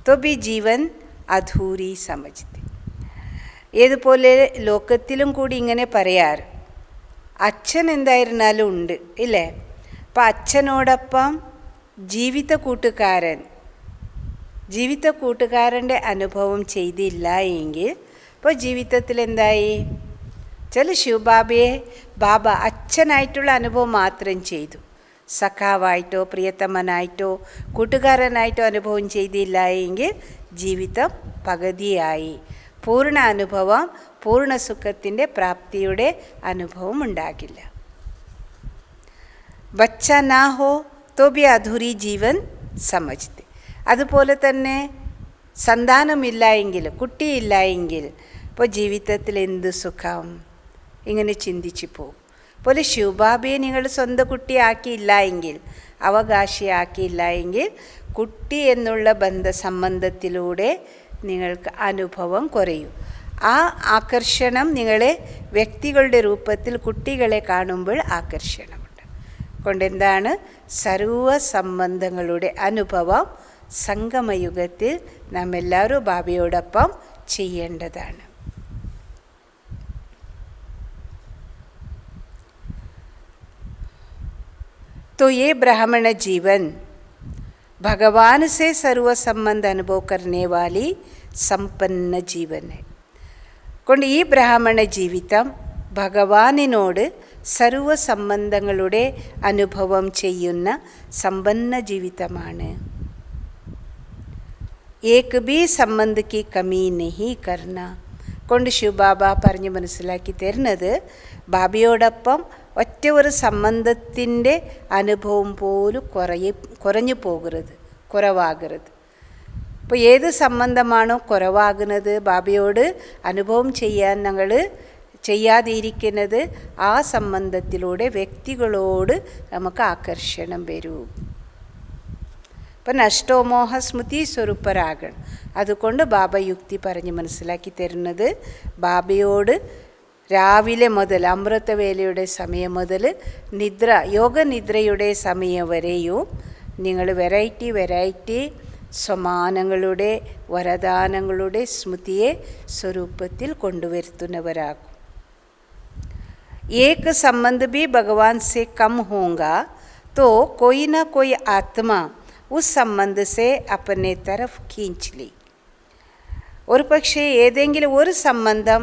तो भी जीवन अधूरी समझते. ഏതുപോലെ ലോകത്തിലും കൂടി ഇങ്ങനെ പറയാറ്, അച്ഛൻ എന്തായിരുന്നാലും ഉണ്ട് ഇല്ലേ? അപ്പം അച്ഛനോടൊപ്പം ജീവിത കൂട്ടുകാരൻ്റെ അനുഭവം ചെയ്തില്ല എങ്കിൽ ഇപ്പോൾ ജീവിതത്തിൽ എന്തായി? ചില ശിവബാബയെ ബാബ അച്ഛനായിട്ടുള്ള അനുഭവം മാത്രം ചെയ്തു, സഖാവായിട്ടോ പ്രിയതമനായിട്ടോ കൂട്ടുകാരനായിട്ടോ അനുഭവം ചെയ്തില്ല എങ്കിൽ ജീവിതം പകുതിയായി. പൂർണ്ണ അനുഭവം, പൂർണ്ണ സുഖത്തിൻ്റെ പ്രാപ്തിയുടെ അനുഭവം ഉണ്ടാകില്ല. ബച്ച നാ ഹോ തോ ബി അധൂരി ജീവൻ സമജ്തെ. അതുപോലെ തന്നെ സന്താനമില്ല എങ്കിൽ, കുട്ടിയില്ല എങ്കിൽ ഇപ്പോൾ ജീവിതത്തിൽ എന്ത് സുഖം? ഇങ്ങനെ ചിന്തിച്ചു പോകും. പോലെ ശിവബാബയെ നിങ്ങൾ സ്വന്തം കുട്ടിയാക്കിയില്ല എങ്കിൽ, അവകാശിയാക്കിയില്ല എങ്കിൽ, കുട്ടി എന്നുള്ള സംബന്ധത്തിലൂടെ നിങ്ങൾക്ക് അനുഭവം കുറയും. ആ ആകർഷണം നിങ്ങളെ വ്യക്തികളുടെ രൂപത്തിൽ കുട്ടികളെ കാണുമ്പോൾ ആകർഷണമുണ്ട്. കൊണ്ടെന്താണ്? സർവ സംബന്ധങ്ങളുടെ അനുഭവം സംഗമയുഗത്തിൽ നാം എല്ലാവരും ബാബയോടൊപ്പം ചെയ്യേണ്ടതാണ്. तो ये ब्राह्मण जीवन भगवान से सर्व संबंध अनुभव करने वाली संपन्न जीवन है. കൊണ്ട് ഈ ബ്രാഹ്മണ ജീവിതം ഭഗവാനിനോട് സർവ സംബന്ധങ്ങളുടെ അനുഭവം ചെയ്യുന്ന സമ്പന്ന ജീവിതമാണ്. ഏക് ബി സംബന്ധ കി കമി നഹി കർണ. കൊണ്ട് ശിവബാബ പറഞ്ഞ് മനസ്സിലാക്കി തരുന്നത്, ബാബയോടൊപ്പം ഒറ്റ ഒരു സംബന്ധത്തിൻ്റെ അനുഭവം പോലും കുറഞ്ഞു കുറവാകരുത്. ഇപ്പോൾ ഏത് സംബന്ധമാണോ കുറവാകുന്നത്, ബാബയോട് അനുഭവം ചെയ്യാൻ ഞങ്ങൾ ചെയ്യാതിരിക്കുന്നത്, ആ സംബന്ധത്തിലൂടെ വ്യക്തികളോട് നമുക്ക് ആകർഷണം വരും. ഇപ്പം നഷ്ടോമോഹ സ്മൃതി സ്വരൂപരാകണം. അതുകൊണ്ട് ബാബ യുക്തി പറഞ്ഞ് മനസ്സിലാക്കി തരുന്നത്, ബാബയോട് രാവിലെ മുതൽ അമൃതവേലയുടെ സമയം മുതൽ യോഗനിദ്രയുടെ സമയം വരെയും നിങ്ങൾ വെറൈറ്റി സമാനങ്ങളുടെ വരദാനങ്ങളുടെ സ്മൃതിയെ സ്വരൂപത്തിൽ കൊണ്ടുവരുത്തുന്നവരാകും. एक संबंध भी भगवान से कम होगा तो कोई ना कोई आत्मा उस संबंध से अपने तरफ खींच ली. ഒരു പക്ഷേ ഏതെങ്കിലും ഒരു സംബന്ധം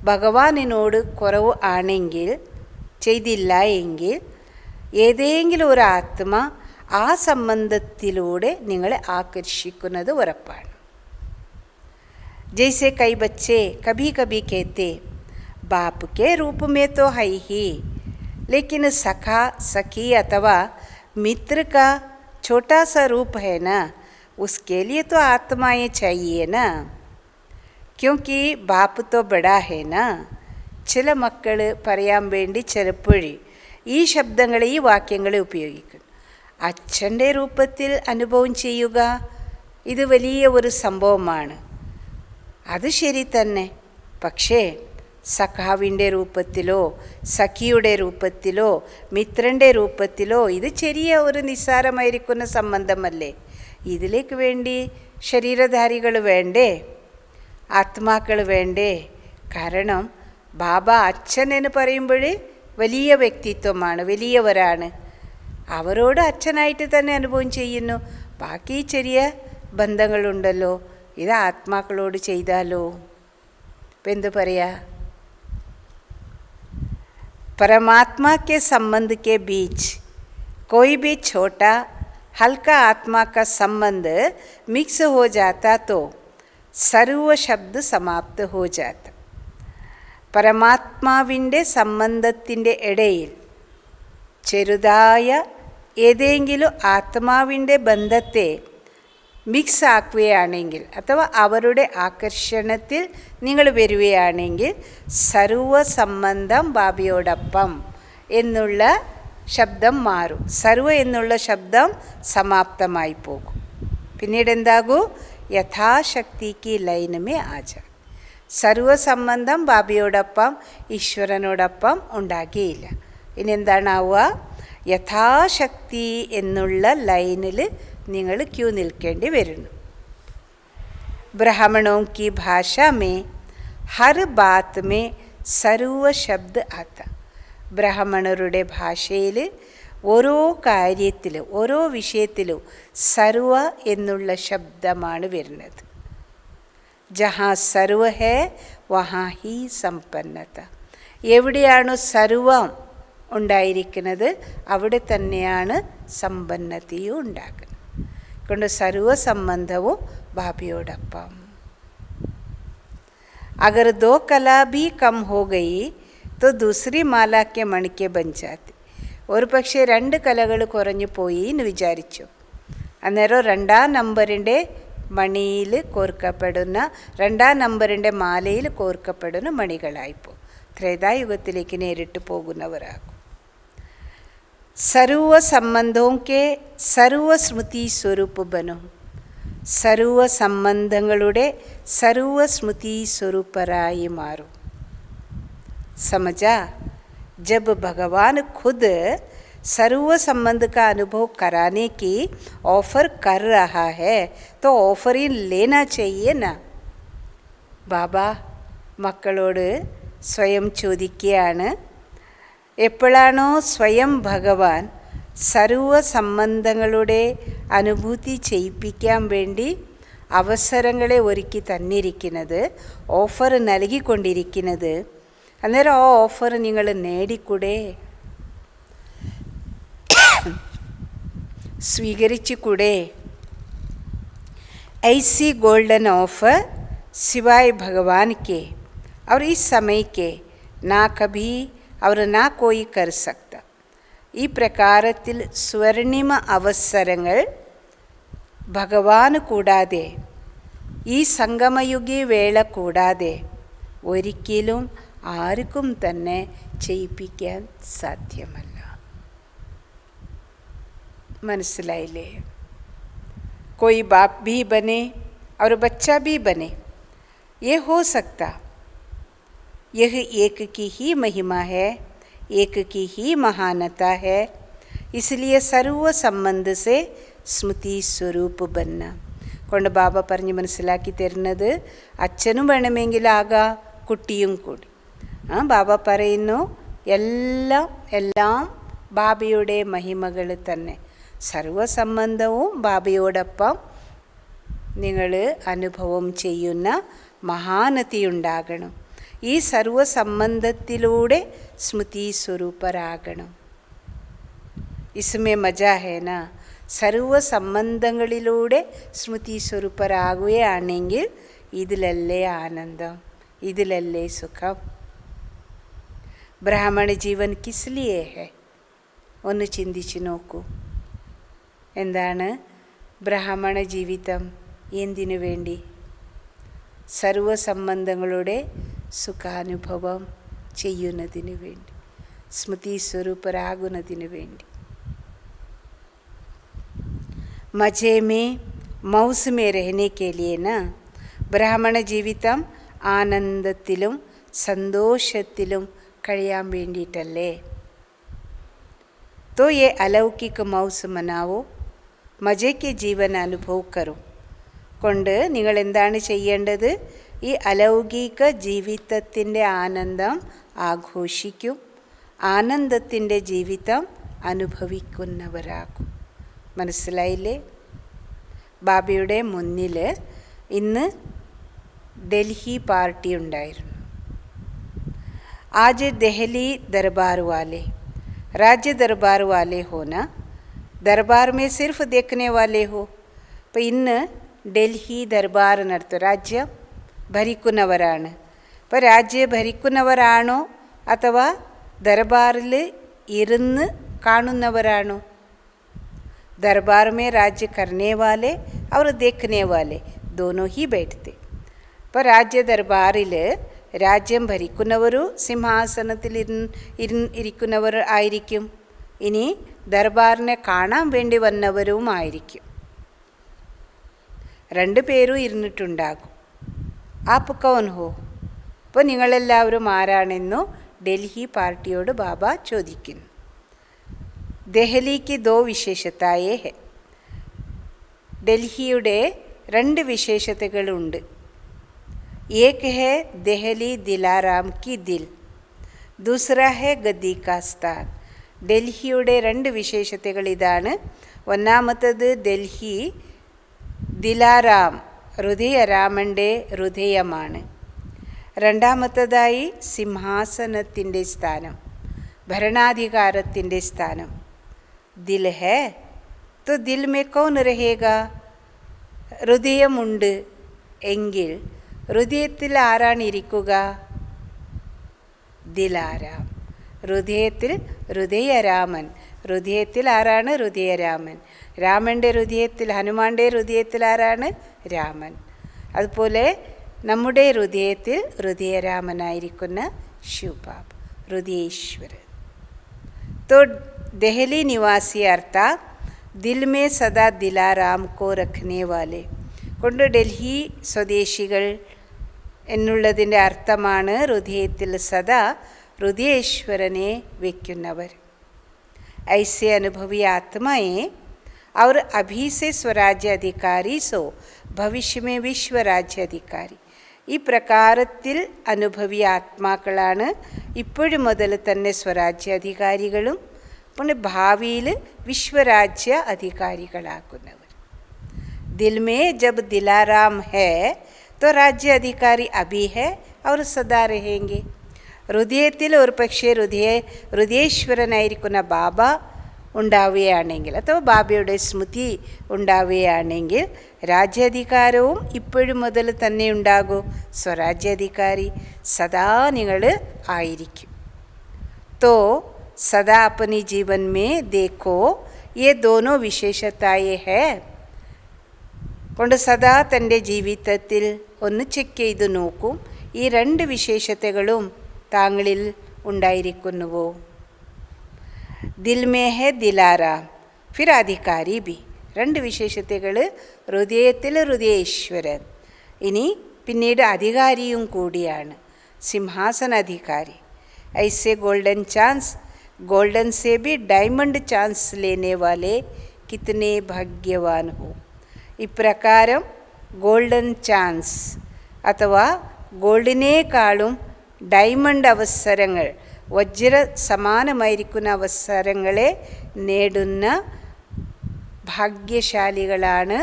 ഭഗവാനിനോട് കുറവ് ആണെങ്കിൽ, ചെയ്തില്ല എങ്കിൽ, ഏതെങ്കിലും ഒരു ആത്മ ആ സംബന്ധത്തിലൂടെ നിങ്ങളെ ആകർഷിക്കുന്നത് ഉറപ്പാണ്. जैसे कई बच्चे कभी कभी कहते, बाप के रूप में तो है ही, लेकिन सखा सखी अथवा मित्र का छोटा सा रूप है ना, उसके लिए तो आत्माएं चाहिए ना, क्योंकि बाप तो बड़ा है ना. ചില മക്കൾ പറയാൻ വേണ്ടി ചിലപ്പോഴേ ഈ ശബ്ദങ്ങളെ, ഈ വാക്യങ്ങളെ ഉപയോഗിക്കും. അച്ഛൻ്റെ രൂപത്തിൽ അനുഭവം ചെയ്യുക, ഇത് വലിയ ഒരു സംഭവമാണ്. അത് ശരി തന്നെ. പക്ഷേ സഖാവിൻ്റെ രൂപത്തിലോ സഖിയുടെ രൂപത്തിലോ മിത്രൻ്റെ രൂപത്തിലോ ഇത് ചെറിയ ഒരു നിസ്സാരമായിരിക്കുന്ന സംബന്ധമല്ലേ. ഇതിലേക്ക് വേണ്ടി ശരീരധാരികൾ വേണ്ടേ, ആത്മാക്കൾ വേണ്ടേ? കാരണം ബാബ അച്ഛൻ എന്ന് പറയുമ്പോൾ വലിയ വ്യക്തിത്വമാണ്, വലിയവരാണ്. അവരോട് അച്ഛനായിട്ട് തന്നെ അനുഭവം ചെയ്യുന്നു. ബാക്കി ചെറിയ ബന്ധങ്ങളുണ്ടല്ലോ, ഇത് ആത്മാക്കളോട് ചെയ്താലോ? ഇപ്പം എന്തു പറയാ? परमात्मा के संबंध के बीच कोई भी छोटा हल्का आत्मा का संबंध मिक्स हो जाता तो सर्व शब्द समाप्त हो जाता. പരമാത്മാവിൻ്റെ സംബന്ധത്തിൻ്റെ ഇടയിൽ ചെറുതായ ഏതെങ്കിലും ആത്മാവിൻ്റെ ബന്ധത്തെ മിക്സ് ആക്കുകയാണെങ്കിൽ അഥവാ അവരുടെ ആകർഷണത്തിൽ നിങ്ങൾ വരികയാണെങ്കിൽ സർവസംബന്ധം ബാബയോടൊപ്പം എന്നുള്ള ശബ്ദം മാറും. സർവ എന്നുള്ള ശബ്ദം സമാപ്തമായി പോകും. പിന്നീട് എന്താകൂ? യഥാശക്തിക്ക് ലൈനമേ ആജ. സർവസംബന്ധം ബാബയോടൊപ്പം ഈശ്വരനോടൊപ്പം ഉണ്ടാകുകയില്ല. ഇനി എന്താണാവുക? യഥാശക്തി എന്നുള്ള ലൈനിൽ നിങ്ങൾ ക്യൂ നിൽക്കേണ്ടി വരുന്നു. ब्राह्मणों की भाषा में हर बात में सर्व शब्द आता. ബ്രാഹ്മണരുടെ ഭാഷയിൽ ഓരോ കാര്യത്തിലും ഓരോ വിഷയത്തിലും സർവ എന്നുള്ള ശബ്ദമാണ് വരുന്നത്. ജഹാ സർവ ഹേ വഹാ ഹി സമ്പന്നത. എവിടെയാണോ സർവം ഉണ്ടായിരിക്കുന്നത് അവിടെ തന്നെയാണ് സമ്പന്നതയും ഉണ്ടാകുന്നത്. കൊണ്ട് സർവസംബന്ധവും ബാബയോടൊപ്പം. अगर दो कला भी कम हो गई तो दूसरी माला के मणिके बन जाती. ഒരു പക്ഷേ 2 കലകൾ കുറഞ്ഞു പോയി എന്ന് വിചാരിച്ചു. അന്നേരം 2ാം നമ്പറിൻ്റെ മണിയിൽ കോർക്കപ്പെടുന്ന 2ാം നമ്പറിൻ്റെ മാലയിൽ കോർക്കപ്പെടുന്ന മണികളായിപ്പോൾ ത്രേതായുഗത്തിലേക്ക് നേരിട്ട് പോകുന്നവരാകും. സർവ സംബന്ധവും കെ സർവ സ്മൃതി സ്വരൂപ് ബനോ. സർവ സംബന്ധങ്ങളുടെ സർവ സ്മൃതി സ്വരൂപരായി മാറും. समझा? जब भगवान खुद सर्व संबंध का अनुभव कराने की ऑफ़र कर रहा है तो ऑफरिंग लेना चाहिए ना. ബാബ മക്കളോട് സ്വയം ചോദിക്കുകയാണ്, എപ്പോഴാണോ സ്വയം ഭഗവാൻ സർവ സംബന്ധങ്ങളുടെ അനുഭൂതി ചെയ്യിപ്പിക്കാൻ വേണ്ടി അവസരങ്ങളെ ഒരുക്കി തന്നിരിക്കുന്നത്, ഓഫർ നൽകിക്കൊണ്ടിരിക്കുന്നത്, അന്നേരം ആ ഓഫർ നിങ്ങൾ നേടിക്കൂടെ, സ്വീകരിച്ചുകൂടെ? ऐसी गोल्डन ऑफर सिवाय भगवान के और इस समय के ना कभी और ना कोई कर सकता. ഈ പ്രകാരത്തിൽ സ്വർണിമ അവസരങ്ങൾ ഭഗവാൻ കൂടാതെ, ഈ സംഗമയുഗി വേള കൂടാതെ ഒരിക്കലും ആർക്കും തന്നെ ചെയ്യിപ്പിക്കാൻ സാധ്യമല്ല. മനസ്സിലായില്ലേ? कोई बाप भी बने और बच्चा भी बने, ये हो सकता. यह एक की ही महिमा है, एक की ही महानता है. इसलिए सर्व संबंध से स्मृति स्वरूप बनना. കൊണ്ട് ബാബ പറഞ്ഞ് മനസ്സിലാക്കി തരുന്നത്, അച്ഛനും വേണമെങ്കിലാകാം, കുട്ടിയും കൂടി. ബാബ പറയുന്നു, എല്ലാം ബാബയുടെ മഹിമകൾ തന്നെ. സർവസംബന്ധവും ബാബയോടൊപ്പം നിങ്ങൾ അനുഭവം ചെയ്യുന്ന മഹാനതയുണ്ടാകണം. ഈ സർവസംബന്ധത്തിലൂടെ സ്മൃതി സ്വരൂപരാകണം. ഇസ്മേ മജാ ഹേന. സർവസംബന്ധങ്ങളിലൂടെ സ്മൃതി സ്വരൂപരാകുകയാണെങ്കിൽ ഇതിലല്ലേ ആനന്ദം, ഇതിലല്ലേ സുഖം. ബ്രാഹ്മണ ജീവൻ കിസ്ലിയേ ഹേ? ഒന്ന് ചിന്തിച്ചു നോക്കൂ. എന്താണ് ബ്രാഹ്മണ ജീവിതം? എന്തിനു വേണ്ടി? സർവസംബന്ധങ്ങളുടെ സുഖാനുഭവം ചെയ്യുന്നതിന് വേണ്ടി, സ്മൃതി സ്വരൂപരാകുന്നതിന് വേണ്ടി. മജേ മേ മൗസ് മേ രഹനെ കെ ലിയേ ന. ബ്രാഹ്മണ ജീവിതം ആനന്ദത്തിലും സന്തോഷത്തിലും കഴിയാൻ വേണ്ടിയിട്ടല്ലേ? तो ये अलौकिक मौस मनाओ. മജയ്ക്ക് ജീവൻ അനുഭവ് കരും. കൊണ്ട് നിങ്ങൾ എന്താണ് ചെയ്യേണ്ടത്? ഈ അലൗകിക ജീവിതത്തിൻ്റെ ആനന്ദം ആഘോഷിക്കും, ആനന്ദത്തിൻ്റെ ജീവിതം അനുഭവിക്കുന്നവരാകും. മനസ്സിലായില്ലേ? ബാബയുടെ മുന്നിൽ ഇന്ന് ഡൽഹി പാർട്ടി ഉണ്ടായിരുന്നു. आज दिल्ली दरबार वाले, राज्य दरबार वाले हो ना, दरबार में सिर्फ देखने वाले हो. അപ്പോൾ ഇന്ന് ഡൽഹി ദർബാർ നടത്തും. രാജ്യം ഭരിക്കുന്നവരാണ്. അപ്പോൾ രാജ്യം ഭരിക്കുന്നവരാണോ അഥവാ ദർബാറിൽ ഇരുന്ന് കാണുന്നവരാണോ? दरबार में राज्य करने वाले और देखने वाले दोनों ही बैठते. അപ്പോൾ രാജ്യ ദർബാറിൽ രാജ്യം ഭരിക്കുന്നവരും സിംഹാസനത്തിൽ ഇരിക്കുന്നവർ ആയിരിക്കും. ഇനി ദർബാറിനെ കാണാൻ വേണ്ടി വന്നവരുമായിരിക്കും. രണ്ടു പേരും ഇരുന്നിട്ടുണ്ടാകും. ആപ്പ് കൗൻ ഹോ? അപ്പോൾ നിങ്ങളെല്ലാവരും ആരാണെന്നു ഡൽഹി പാർട്ടിയോട് ബാബ ചോദിക്കുന്നു. ദഹലിക്ക് ദോ വിശേഷതായേ ഹെ. ഡൽഹിയുടെ രണ്ട് വിശേഷതകളുണ്ട്. एक है दहली दिलाराम की दिल, दूसरा है गद्दी का स्थान. ഡൽഹിയുടെ രണ്ട് വിശേഷതകൾ ഇതാണ്. ഒന്നാമത്തത് ഡൽഹി ദിലാറാം, ഹൃദയരാമൻ്റെ ഹൃദയമാണ്. രണ്ടാമത്തതായി സിംഹാസനത്തിൻ്റെ സ്ഥാനം, ഭരണാധികാരത്തിൻ്റെ സ്ഥാനം. ദിൽ ഹേ തോ ദിൽ മേ കൗൻ രഹേഗ? ഹൃദയമുണ്ട് എങ്കിൽ ഹൃദയത്തിൽ ആരാണ് ഇരിക്കുക? ദിലാരാം. ഹൃദയത്തിൽ ഹൃദയരാമൻ. ഹൃദയത്തിൽ ആരാണ്? ഹൃദയരാമൻ. രാമൻ്റെ ഹൃദയത്തിൽ, ഹനുമാൻ്റെ ഹൃദയത്തിൽ ആരാണ്? രാമൻ. അതുപോലെ നമ്മുടെ ഹൃദയത്തിൽ ഹൃദയരാമനായിരിക്കുന്ന ശിവബാബ, ഹൃദയേശ്വരൻ. तो दहली निवासी अर्थात दिल में सदा दिलाराम को रखने वाले. കൊണ്ട് ഡൽഹി സ്വദേശികൾ എന്നുള്ളതിൻ്റെ അർത്ഥമാണ് ഹൃദയത്തിൽ സദാ ഹൃദയേശ്വരനെ വയ്ക്കുന്നവർ. ऐसे अनुभवी आत्माएं और अभी से स्वराज्य अधिकारी सो भविष्य में विश्व राज्य अधिकारी. ഈ പ്രകാരത്തിൽ അനുഭവി ആത്മാക്കളാണ് ഇപ്പോഴും മുതൽ തന്നെ സ്വരാജ്യാധികാരികളും പിന്നെ ഭാവിയിൽ വിശ്വരാജ്യ അധികാരികളാക്കുന്നവർ. दिल में जब दिलाराम है तो राज्य अधिकारी अभी है और सदा रहेंगे. ഹൃദയത്തിൽ ഒരു പക്ഷേ ഹൃദയേശ്വരനായിരിക്കുന്ന ബാബ ഉണ്ടാവുകയാണെങ്കിൽ അഥവാ ബാബയുടെ സ്മൃതി ഉണ്ടാവുകയാണെങ്കിൽ രാജ്യാധികാരവും ഇപ്പോഴും മുതൽ തന്നെ ഉണ്ടാകും. സ്വരാജ്യാധികാരി സദാ നിങ്ങൾ ആയിരിക്കും. तो सदा अपनी जीवन में देखो ये दोनों विशेषताएं है. കൊണ്ട് സദാ തൻ്റെ ജീവിതത്തിൽ ഒന്ന് ചെക്ക് ചെയ്ത് നോക്കും, ഈ രണ്ട് വിശേഷതകളും താങ്കളിൽ ഉണ്ടായിരിക്കുന്നുവോ? ദിൽ മേ ഹെ ദിലാറാം ഫിർ അധികാരി ബി. രണ്ട് വിശേഷതകൾ, ഹൃദയത്തിൽ ഹൃദയേശ്വരൻ, ഇനി പിന്നീട് അധികാരിയും കൂടിയാണ്, സിംഹാസനാധികാരി. ऐसे गोल्डन चांस, गोल्डन से भी डायमंड चांस लेने वाले कितने भाग्यवान हो. ഇപ്രകാരം ഗോൾഡൻ ചാൻസ് അഥവാ ഗോൾഡിനേക്കാളും ഡയമണ്ട് അവസരങ്ങൾ, വജ്ര സമാനമായിരിക്കുന്ന അവസരങ്ങളെ നേടുന്ന ഭാഗ്യശാലികളാണ്,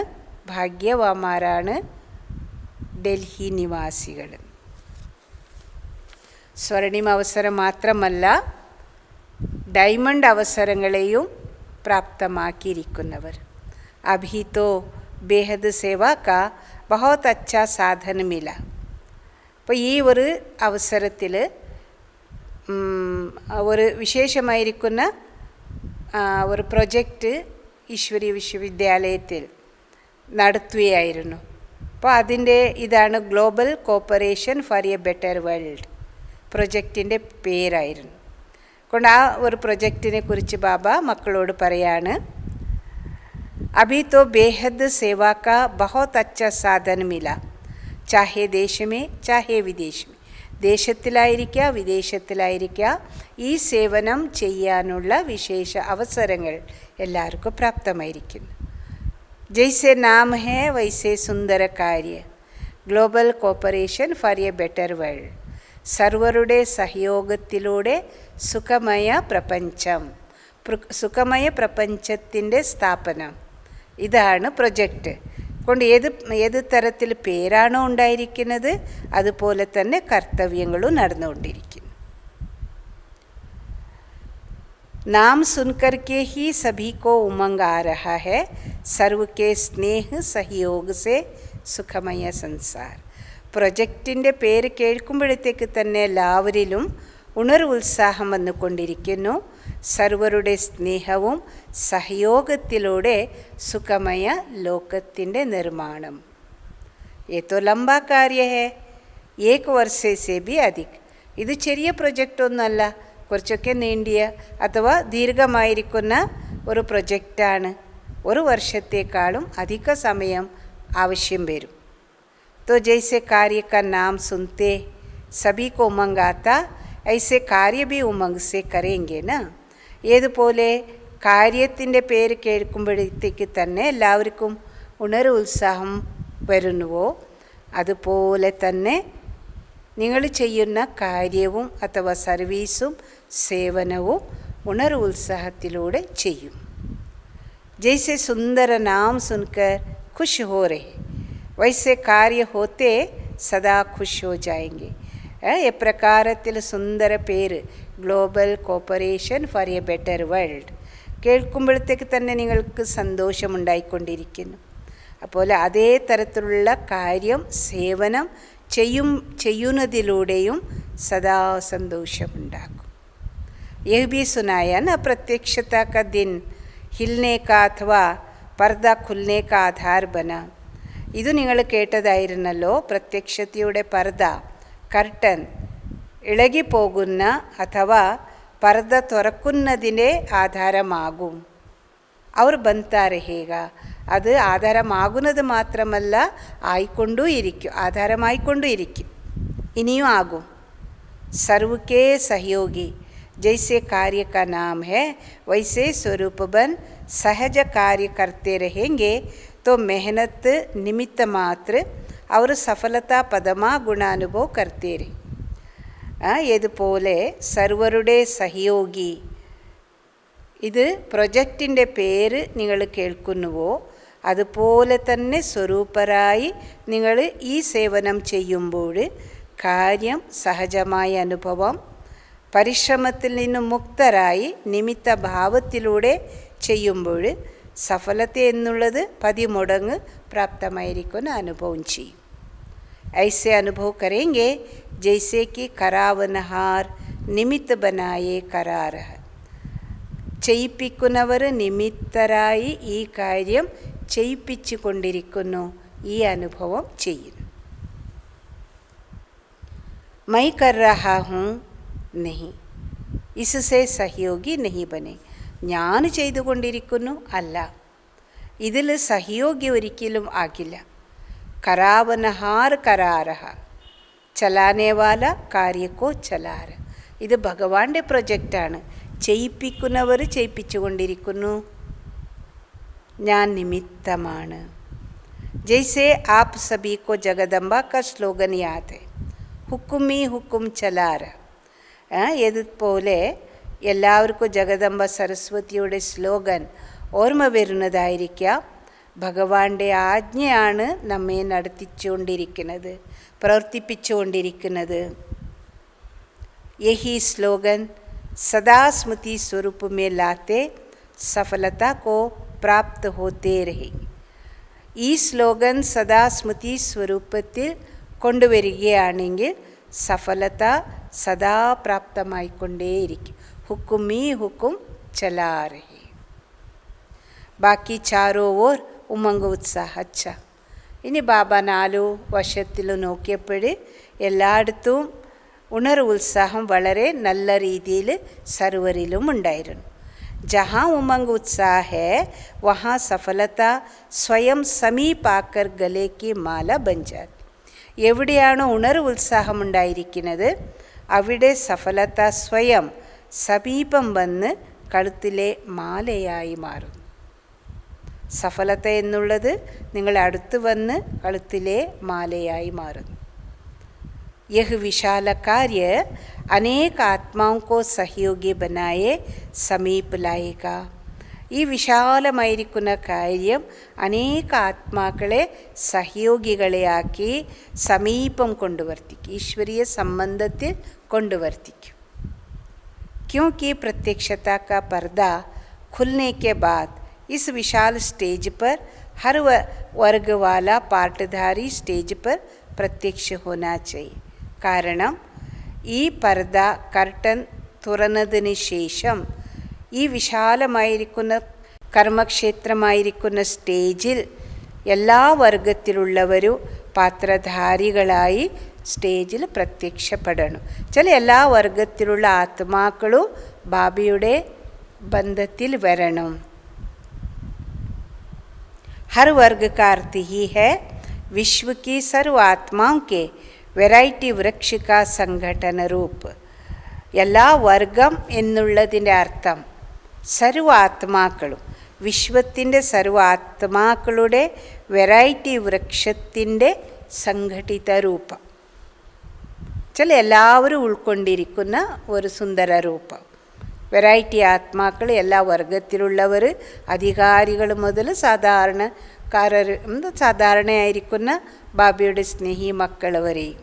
ഭാഗ്യവാന്മാരാണ് ഡൽഹി നിവാസികൾ. സ്വർണിമ അവസരം മാത്രമല്ല ഡയമണ്ട് അവസരങ്ങളെയും പ്രാപ്തമാക്കിയിരിക്കുന്നവർ. അഭി തോ ബേഹദ് സേവ കാ ബഹുത് അച്ഛാ സാധന മില. അപ്പോൾ ഈ ഒരു അവസരത്തിൽ ഒരു വിശേഷമായിരിക്കുന്ന ഒരു പ്രൊജക്റ്റ് ഈശ്വരീയ വിശ്വവിദ്യാലയത്തിൽ നടത്തുകയായിരുന്നു. അപ്പോൾ അതിൻ്റെ ഇതാണ് global cooperation for a better world പ്രൊജക്റ്റിൻ്റെ പേരായിരുന്നു. കൊണ്ട് ആ ഒരു പ്രൊജക്റ്റിനെ കുറിച്ച് ബാബ മക്കളോട് പറയാണ്, अभी तो बेहद सेवा का बहुत अच्छा साधन मिला, चाहे देश में चाहे विदेश में. ദേശത്തിലായിരിക്കുക വിദേശത്തിലായിരിക്കുക ഈ സേവനം ചെയ്യാനുള്ള വിശേഷ അവസരങ്ങൾ എല്ലാവർക്കും പ്രാപ്തമായിരിക്കുന്നു. जैसे नाम है वैसे सुंदर कार्य, global cooperation for a better world, സർവരുടെ സഹയോഗത്തിലൂടെ സുഖമയ പ്രപഞ്ചം, സുഖമയ പ്രപഞ്ചത്തിൻ്റെ സ്ഥാപനം. ഇതാണ് പ്രൊജക്റ്റ് കൊണ്ട് ഏത് തരത്തിൽ പേരാണോ ഉണ്ടായിരിക്കുന്നത് അതുപോലെ തന്നെ കർത്തവ്യങ്ങളും നടന്നുകൊണ്ടിരിക്കുന്നു. नाम सुनकर के ही सभी को उमंग आ रहा है, सर्व के स्नेह सहयोग से സുഖമയ സംസാർ. പ്രൊജക്റ്റിൻ്റെ പേര് കേൾക്കുമ്പോഴത്തേക്ക് തന്നെ എല്ലാവരിലും ഉണർവുത്സാഹം വന്നുകൊണ്ടിരിക്കുന്നു. സർവരുടെ സ്നേഹവും സഹയോഗത്തിലൂടെ സുഖമയ ലോകത്തിൻ്റെ നിർമ്മാണം. ये तो लंबा कार्य है, 1 वर्ष से भी अधिक. ഇത് ചെറിയ പ്രൊജക്റ്റൊന്നുമല്ല, കുറച്ചൊക്കെ നീണ്ടിയ അഥവാ ദീർഘമായിരിക്കുന്ന ഒരു പ്രൊജക്റ്റാണ്. 1 വർഷത്തേക്കാളും അധിക സമയം ആവശ്യം വരും. तो जैसे कार्य का नाम सुनते सभी को उमंग आता, ऐसे कार्य भी उमंग से करेंगे ना. ഏതുപോലെ കാര്യത്തിൻ്റെ പേര് കേൾക്കുമ്പോഴത്തേക്ക് തന്നെ എല്ലാവർക്കും ഉണർവുത്സാഹം വരുന്നുവോ അതുപോലെ തന്നെ നിങ്ങൾ ചെയ്യുന്ന കാര്യവും അഥവാ സർവീസും സേവനവും ഉണർവുത്സാഹത്തിലൂടെ ചെയ്യും. जैसे सुंदर नाम सुनकर खुश हो रहे वैसे कार्य होते सदा खुश हो जाएंगे. എപ്രകാരത്തിൽ സുന്ദര പേര് global cooperation for a better world കേൾക്കുമ്പോഴത്തേക്ക് തന്നെ നിങ്ങൾക്ക് സന്തോഷമുണ്ടായിക്കൊണ്ടിരിക്കുന്നു. അപ്പോൾ അതേ തരത്തിലുള്ള കാര്യം സേവനം ചെയ്യുന്നതിലൂടെയും സദാ സന്തോഷമുണ്ടാകും. यह भी सुनाया ना प्रत्यक्षता का दिन हिलने का अथवा पर्दा खुलने का आधार बना. ഇത് നിങ്ങൾ കേട്ടതായിരുന്നല്ലോ. പ്രത്യക്ഷതയുടെ പർദ, കർട്ടൻ ഇളകിപ്പോകുന്ന അഥവാ പർദ തുറക്കുന്നതിൻ്റെ ആധാരമാകും. അവർ ബന്താ രഹേഗ, അത് ആധാരമാകുന്നത് മാത്രമല്ല ആധാരമായിക്കൊണ്ടും ഇരിക്കും, ഇനിയും ആകും. സർവ്വകേ സഹയോഗി जैसे कार्य का नाम है वैसे स्वरूप बन सहज कार्य करते रहेंगे तो मेहनत निमित्त मात्र और सफलता पदमा गुणानुभव करते रहे. ഇതുപോലെ സർവരുടെ സഹയോഗി, ഇത് പ്രൊജക്റ്റിൻ്റെ പേര് നിങ്ങൾ കേൾക്കുന്നുവോ അതുപോലെ തന്നെ സ്വരൂപരായി നിങ്ങൾ ഈ സേവനം ചെയ്യുമ്പോൾ കാര്യം സഹജമായ അനുഭവം, പരിശ്രമത്തിൽ നിന്നും മുക്തരായി നിമിത്ത ഭാവത്തിലൂടെ ചെയ്യുമ്പോൾ സഫലത എന്നുള്ളത് പതിമുടങ്ങ് പ്രാപ്തമായിരിക്കുന്ന അനുഭവം ചെയ്യും. ऐसे अनुभव करेंगे जैसे कि करावनहार निमित्त बनाए करार. ചെയ്യിപ്പിക്കുന്നവർ നിമിത്തരായി ഈ കാര്യം ചെയ്യിപ്പിച്ചു കൊണ്ടിരിക്കുന്നു, ഈ അനുഭവം ചെയ്യുന്നു. मैं कर रहा हूँ नहीं, इससे सहयोगी नहीं बने. ഞാൻ ചെയ്തുകൊണ്ടിരിക്കുന്നു അല്ല, ഇതിൽ സഹയോഗി ഒരിക്കലും ആകില്ല. കരാവനഹാർ കരാരഹ, ചലാനേവാല കാര്യക്കോ ചലാര. ഇത് ഭഗവാന്റെ പ്രൊജക്റ്റാണ്. ചെയ്യിപ്പിക്കുന്നവർ ചെയ്യിപ്പിച്ചുകൊണ്ടിരിക്കുന്നു, ഞാൻ നിമിത്തമാണ്. ജൈസെ ആപ് സബി കോ ജഗദംബ കാ ശ്ലോകൻ യാദ് ഹൈ, ഹുക്കുമി ഹുക്കും ചലാര. ഇതുപോലെ എല്ലാവർക്കും ജഗദംബ സരസ്വതിയുടെ സ്ലോഗൻ ഓർമ്മ വരുന്നതായിരിക്കാം. ഭഗവാന്റെ ആജ്ഞയാണ് നമ്മെ നടത്തിച്ചുകൊണ്ടിരിക്കുന്നത്, പ്രവർത്തിപ്പിച്ചുകൊണ്ടിരിക്കുന്നത്. യഹി സ്ലോഗൻ സദാ സ്മൃതി സ്വരൂപ മേ ലാത്തെ സഫലത കോ പ്രാപ്ത് ഹോത്തേ രഹേ. ഈ സ്ലോഗൻ സദാ സ്മൃതി സ്വരൂപത്തിൽ കൊണ്ടുവരികയാണെങ്കിൽ സഫലത സദാ പ്രാപ്തമായിക്കൊണ്ടേയിരിക്കും. ഹുക്കുമീ ഹുക്കും ചലാ രഹേ. ബാക്കി ചാരോ ഓർ ഉമംഗ് ഉത്സാഹ. അച്ഛ, ഇനി ബാബ 4 വർഷത്തിൽ നോക്കിയപ്പോൾ എല്ലായിടത്തും ഉണർവുത്സാഹം വളരെ നല്ല രീതിയിൽ സർവരിലും ഉണ്ടായിരുന്നു. ജഹാ ഉമംഗ് ഉത്സാഹ ഹേ വഹാ സഫലത സ്വയം സമീപാക്കർ ഗലേക്ക് മാല ബഞ്ചാത്. എവിടെയാണോ ഉണർവുത്സാഹമുണ്ടായിരിക്കുന്നത് അവിടെ സഫലത സ്വയം സമീപം വന്ന് കഴുത്തിലെ മാലയായി മാറും. സഫലത എന്നുള്ളത് നിങ്ങളെ അടുത്ത് വന്ന് കഴുത്തിലെ മാലയായി മാറുന്നു. यह विशाल कार्य अनेक आत्माओं को सहयोगी बनाए समीप लाएगा. ഈ വിശാലമായിരിക്കുന്ന കാര്യം അനേക ആത്മാക്കളെ സഹയോഗികളെയാക്കി സമീപം കൊണ്ടുവർത്തിക്കും, ഈശ്വരീയ സംബന്ധത്തിൽ കൊണ്ടുവർത്തിക്കും. क्योंकि प्रत्यक्षता का पर्दा खुलने के बाद इस विशाल स्टेज पर हर वर्ग वाला पार्टधारी स्टेज पर प्रत्यक्ष होना चाहिए. കാരണം ഈ പർദ കർട്ടൻ തുറന്നതിന് ശേഷം ഈ വിശാലമായിരിക്കുന്ന കർമ്മക്ഷേത്രമായിരിക്കുന്ന സ്റ്റേജിൽ എല്ലാ വർഗത്തിലുള്ളവരും പാത്രധാരികളായി സ്റ്റേജിൽ പ്രത്യക്ഷപ്പെടണം. ചില എല്ലാ വർഗത്തിലുള്ള ആത്മാക്കളും ബാബയുടെ ബന്ധത്തിൽ വരണം. हर वर्ग का अर्थ ही है विश्व की सर्व आत्माओं के വെറൈറ്റി വൃക്ഷ കാ സംഘടന രൂപ്. എല്ലാ വർഗം എന്നുള്ളതിൻ്റെ അർത്ഥം സർവ ആത്മാക്കളും, വിശ്വത്തിൻ്റെ സർവ ആത്മാക്കളുടെ വെറൈറ്റി വൃക്ഷത്തിൻ്റെ സംഘടിത രൂപം. ചില എല്ലാവരും ഉൾക്കൊണ്ടിരിക്കുന്ന ഒരു സുന്ദര രൂപം. വെറൈറ്റി ആത്മാക്കൾ എല്ലാ വർഗത്തിലുള്ളവർ, അധികാരികൾ മുതൽ സാധാരണയായിരിക്കുന്ന ബാബയുടെ സ്നേഹി മക്കൾ വരെയും.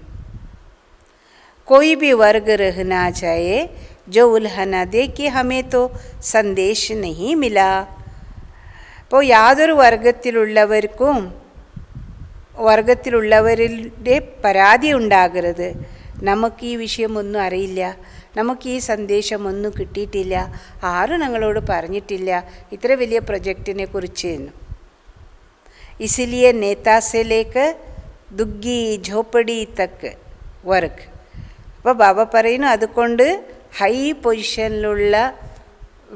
कोई भी वर्ग रह ना जाए जो उल्हा न दे कि हमें तो संदेश नहीं मिला. അപ്പോൾ യാതൊരു വർഗത്തിലുള്ളവരുടെ പരാതി ഉണ്ടാകരുത്, നമുക്ക് ഈ വിഷയമൊന്നും അറിയില്ല, നമുക്ക് ഈ സന്ദേശമൊന്നും കിട്ടിയിട്ടില്ല, ആരും ഞങ്ങളോട് പറഞ്ഞിട്ടില്ല ഇത്ര വലിയ പ്രൊജക്റ്റിനെ കുറിച്ച്. इसलिए नेता से लेकर दुग्गी झोपड़ी तक वर्ग. അപ്പോൾ ബാബ പറയുന്നു, അതുകൊണ്ട് ഹൈ പൊസിഷനിലുള്ള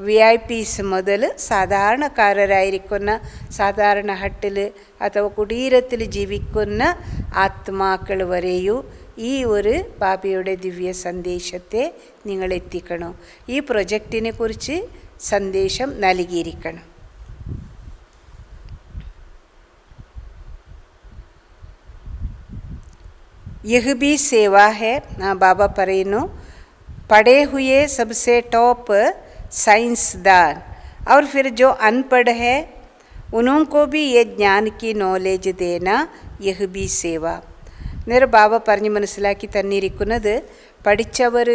VIP മുതൽ സാധാരണക്കാരായിരിക്കുന്ന സാധാരണ ഹട്ടിൽ അഥവാ കുടീരത്തിൽ ജീവിക്കുന്ന ആത്മാക്കൾ വരെയും ഈ ഒരു ബാബയുടെ ദിവ്യ സന്ദേശത്തെ നിങ്ങൾ എത്തിക്കണം. ഈ പ്രൊജക്റ്റിനെ കുറിച്ച് സന്ദേശം നൽകിയിരിക്കണം. यह भी सेवा है. बाबा പറയുന്നു, पढ़े हुए सबसे टॉप साइंसदान और फिर जो अनपढ़ है उनको भी ये ज्ञान की नॉलेज देना यह भी सेवा. നേരെ ബാബ പറഞ്ഞ് മനസ്സിലാക്കി തന്നിരിക്കുന്നത്, പഠിച്ചവർ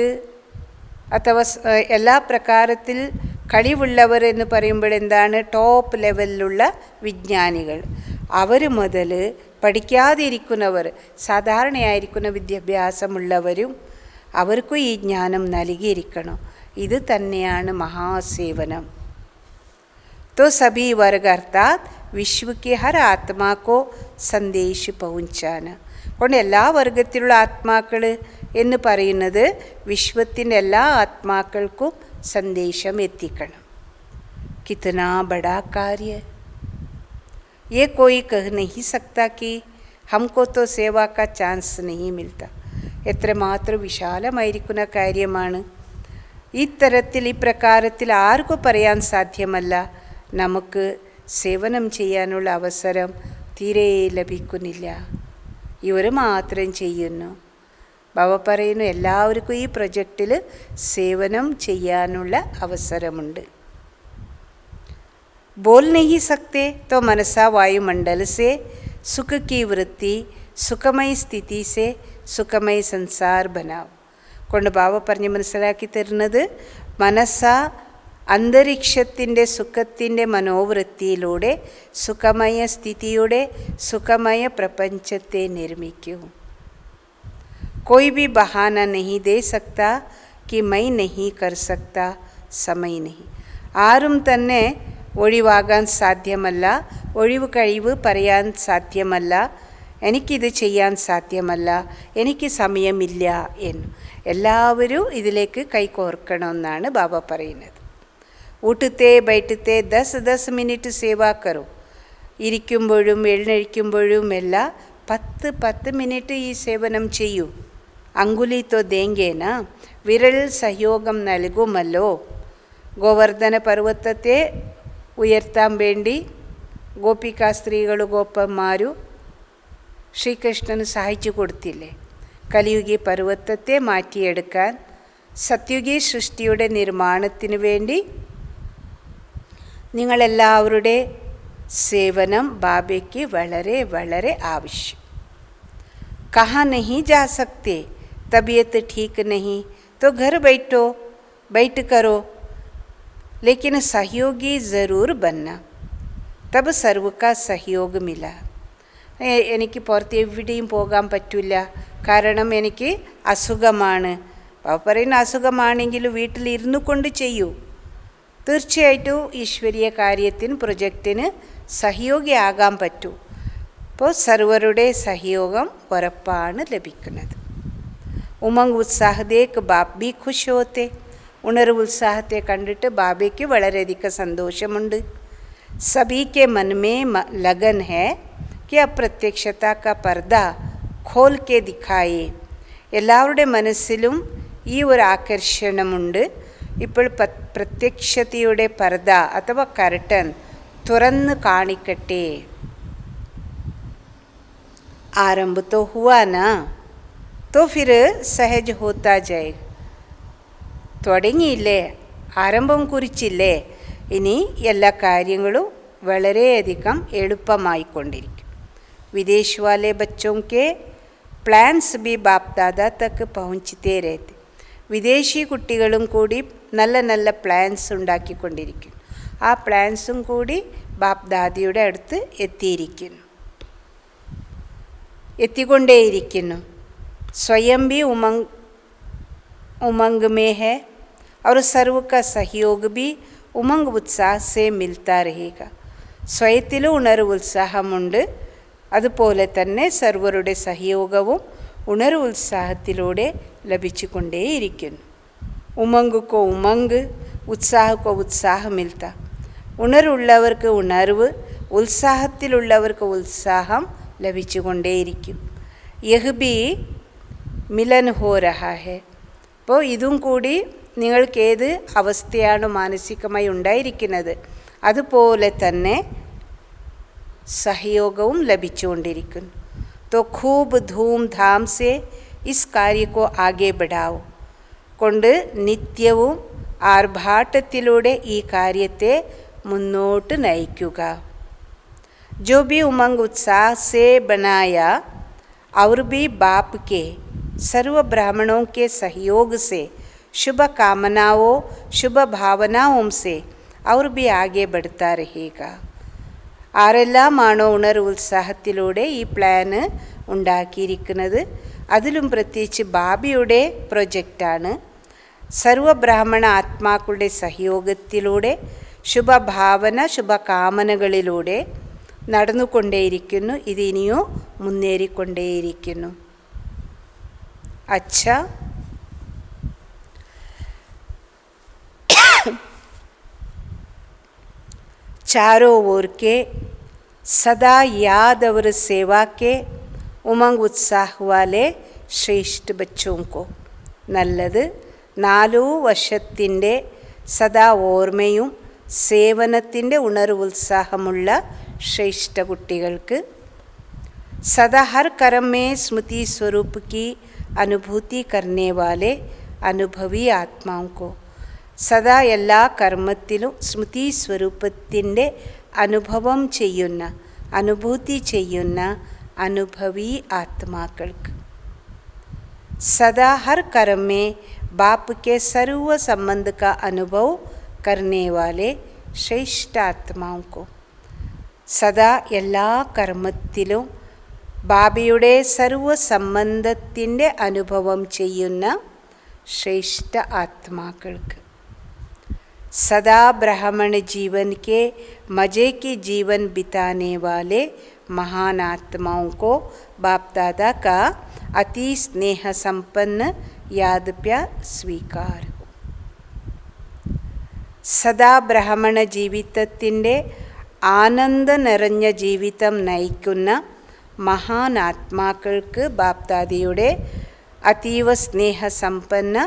അഥവാ എല്ലാ പ്രകാരത്തിൽ കഴിവുള്ളവർ എന്ന് പറയുമ്പോൾ എന്താണ്, ടോപ്പ് ലെവലിലുള്ള വിജ്ഞാനികൾ. അവർ മുതൽ പഠിക്കാതിരിക്കുന്നവർ, സാധാരണയായിരിക്കുന്ന വിദ്യാഭ്യാസമുള്ളവരും അവർക്കും ഈ ജ്ഞാനം നൽകിയിരിക്കണം. ഇത് തന്നെയാണ് മഹാസേവനം. तो सभी वर्ग अर्थात विश्व के हर आत्मा को संदेश पहुँचाना. കൊണ്ട് എല്ലാ വർഗത്തിലുള്ള ആത്മാക്കൾ എന്ന് പറയുന്നത് വിശ്വത്തിൻ്റെ എല്ലാ ആത്മാക്കൾക്കും സന്ദേശം എത്തിക്കണം. कितना बड़ा कार्य. ये कोई कह नहीं सकता कि हमको तो सेवा का चांस नहीं मिलता. എത്രമാത്രം വിശാലമായിരിക്കുന്ന കാര്യമാണ്. ഇത്തരത്തിൽ ഇപ്രകാരത്തിൽ ആർക്കും പറയാൻ സാധ്യമല്ല, നമുക്ക് സേവനം ചെയ്യാനുള്ള അവസരം തീരെ ലഭിക്കുന്നില്ല, ഇവർ മാത്രം ചെയ്യുന്നു. ബാബ പറയുന്നു, എല്ലാവർക്കും ഈ പ്രൊജക്റ്റിൽ സേവനം ചെയ്യാനുള്ള അവസരമുണ്ട്. बोल नहीं सकते तो मनसा वायुमंडल से सुख की वृत्ति, सुखमय स्थिति से सुखमय संसार बनाओ. കൊണ്ട് ബാബ പറഞ്ഞ് മനസ്സിലാക്കി തരുന്നത്, മനസ്സ അന്തരീക്ഷത്തിൻ്റെ സുഖത്തിൻ്റെ മനോവൃത്തിയിലൂടെ സുഖമയ സ്ഥിതിയുടെ സുഖമയ പ്രപഞ്ചത്തെ നിർമ്മിക്കൂ. कोई भी बहाना नहीं दे सकता कि मैं नहीं कर सकता, समय नहीं. ആരും തന്നെ ഒഴിവാകാൻ സാധ്യമല്ല, ഒഴിവ് കഴിവ് പറയാൻ സാധ്യമല്ല, എനിക്കിത് ചെയ്യാൻ സാധ്യമല്ല, എനിക്ക് സമയമില്ല എന്ന്. എല്ലാവരും ഇതിലേക്ക് കൈകോർക്കണമെന്നാണ് ബാബ പറയുന്നത്. ഊട്ടത്തെ ബൈറ്റത്തെ 10 മിനിറ്റ് സേവ കറോ. ഇരിക്കുമ്പോഴും എഴുന്നേൽക്കുമ്പോഴും എല്ലാം 10 മിനിറ്റ് ഈ സേവനം ചെയ്യൂ. അങ്കുലി തോ ദേങ്കേന, വിരൽ സഹയോഗം നൽകുമല്ലോ. ഗോവർദ്ധന പർവ്വതത്തെ ഉയർത്താൻ വേണ്ടി ഗോപികാ സ്ത്രീകളും ഗോപ്പന്മാരും ശ്രീകൃഷ്ണന് സഹായിച്ചു കൊടുത്തില്ലേ? കലിയുഗി പർവ്വതത്തെ മാറ്റിയെടുക്കാൻ സത്യുഗി സൃഷ്ടിയുടെ നിർമ്മാണത്തിന് വേണ്ടി നിങ്ങളെല്ലാവരുടെ സേവനം ബാബയ്ക്ക് വളരെ വളരെ ആവശ്യം. कहाँ नहीं जा सकते, तबीयत ठीक नहीं तो घर बैठ करो, लेकिन सहयोगी ज़रूर बनना. तब सर्व का सहयोग मिला. എനിക്ക് പുറത്ത് എവിടെയും പോകാൻ പറ്റില്ല, കാരണം എനിക്ക് അസുഖമാണ്. പറയുന്ന അസുഖമാണെങ്കിലും വീട്ടിലിരുന്നു കൊണ്ട് ചെയ്യൂ. തീർച്ചയായിട്ടും ഈശ്വരീയ കാര്യത്തിന് പ്രൊജക്റ്റിന് സഹയോഗിയാകാൻ പറ്റൂ. അപ്പോൾ സർവരുടെ സഹയോഗം ഉറപ്പാണ് ലഭിക്കുന്നത്. ഉമംഗ് ഉത്സാഹത്തേക്ക് ബാബ് ബി ഖുഷ് ഹോത്തെ. ഉണർവ് ഉത്സാഹത്തെ കണ്ടിട്ട് ബാബയ്ക്ക് വളരെയധികം സന്തോഷമുണ്ട്. സഭി കെ മൻ മേ ലഗൻ ഹേ कि അപ്രത്യക്ഷത का पर्दा खोल के दिखाए. എല്ലാവരുടെ മനസ്സിലും ഈ ഒരു ആകർഷണമുണ്ട്. ഇപ്പോൾ പ്രത്യക്ഷതയുടെ പർദ അഥവാ കർട്ടൻ തുറന്ന് കാണിക്കട്ടെ. आरंभ तो हुआ ना, तो फिर सहज होता जाए. തുടങ്ങിയില്ലേ, ആരംഭം കുറിച്ചില്ലേ, ഇനി എല്ലാ കാര്യങ്ങളും വളരെയധികം എളുപ്പമായിക്കൊണ്ടിരിക്കും. विदेश वाले बच्चों के प्लान्स भी बाप दादा तक पहुँचते रहते. വിദേശി കുട്ടികളും കൂടി നല്ല നല്ല പ്ലാൻസ് ഉണ്ടാക്കിക്കൊണ്ടിരിക്കും. ആ പ്ലാൻസും കൂടി ബാപ്പ് ദാദിയുടെ അടുത്ത് എത്തിക്കൊണ്ടേയിരിക്കുന്നു. സ്വയം भी उमंग में है और सर्व का सहयोग भी उमंग उत्साह से मिलता रहेगा. സ്വയത്തിലും ഉണർവ് ഉത്സാഹമുണ്ട്, അതുപോലെ തന്നെ സർവരുടെ സഹയോഗവും ഉണർവ് ഉത്സാഹത്തിലൂടെ ലഭിച്ചു കൊണ്ടേയിരിക്കുന്നു. ഉമംഗ് കോ ഉമംഗ്, ഉത്സാഹ കോ ഉത്സാഹ മിൽത്ത. ഉണർവുള്ളവർക്ക് ഉണർവ്, ഉത്സാഹത്തിലുള്ളവർക്ക് ഉത്സാഹം ലഭിച്ചു കൊണ്ടേയിരിക്കും. യഹ് ബി മിലൻ ഹോ രഹാ ഹെ. അപ്പോൾ ഇതും കൂടി നിങ്ങൾക്ക് ഏത് അവസ്ഥയാണ് മാനസികമായി ഉണ്ടായിരിക്കുന്നത്, അതുപോലെ തന്നെ സഹയോഗവും ലഭിച്ചുകൊണ്ടിരിക്കുന്നു. तो खूब धूमधाम से इस कार्य को आगे बढ़ाओ. കൊണ്ട് നിത്യവും ആർഭാട്ടത്തിലൂടെ ഈ കാര്യത്തെ മുന്നോട്ട് നയിക്കുക. जो भी उमंग उत्साह से बनाया और भी बाप के सर्व ब्राह्मणों के सहयोग से शुभ कामनाओं शुभ भावनाओं से और भी आगे बढ़ता रहेगा. ആരെല്ലാമാണോ ഉണർവ് ഉത്സാഹത്തിലൂടെ ഈ പ്ലാന് ഉണ്ടാക്കിയിരിക്കുന്നത്, അതിലും പ്രത്യേകിച്ച് ബാബയുടെ പ്രൊജക്റ്റാണ്. സർവബ്രാഹ്മണ ആത്മാക്കളുടെ സഹയോഗത്തിലൂടെ ശുഭഭാവന ശുഭകാമനകളിലൂടെ നടന്നുകൊണ്ടേയിരിക്കുന്നു. ഇതിനിയും മുന്നേറിക്കൊണ്ടേയിരിക്കുന്നു. അച്ഛ, चारों ओर के सदा याद और सेवा के उमंग उत्साह वाले ശ്രേഷ്ഠ ബച്ചോം കോ. നല്ലത്, 4 വർഷത്തിൻ്റെ സദാ ഓർമ്മയും സേവനത്തിൻ്റെ ഉണർവ് ഉത്സാഹമുള്ള ശ്രേഷ്ഠ കുട്ടികൾക്ക് सदा हर कर्म में स्मृति स्वरूप की अनुभूति करने वाले अनुभवी आत्माओं को. സദാ എല്ലാ കർമ്മത്തിലും സ്മൃതി സ്വരൂപത്തിൻ്റെ അനുഭവം ചെയ്യുന്ന അനുഭൂതി ചെയ്യുന്ന അനുഭവി ആത്മാക്കൾക്ക്. सदा हर कर्म में बाप के सर्व संबंध का अनुभव करने वाले ശ്രേഷ്ഠ ആത്മാവും को. സദാ എല്ലാ കർമ്മത്തിലും ബാബയുടെ സർവ സംബന്ധത്തിൻ്റെ അനുഭവം ചെയ്യുന്ന ശ്രേഷ്ഠ ആത്മാക്കൾക്ക്. सदा ब्राह्मण जीवन के मज़े की जीवन बिताने वाले महान आत्माओं को बाप दादा का अति स्नेह संपन्न याद प्यार स्वीकार हो. സദാ ബ്രാഹ്മണ ജീവിതത്തിൻ്റെ ആനന്ദ നിറഞ്ഞ ജീവിതം നയിക്കുന്ന മഹാൻ ആത്മാക്കൾക്ക് ബാപ്പ് ദാദയുടെ അതീവ സ്നേഹസമ്പന്ന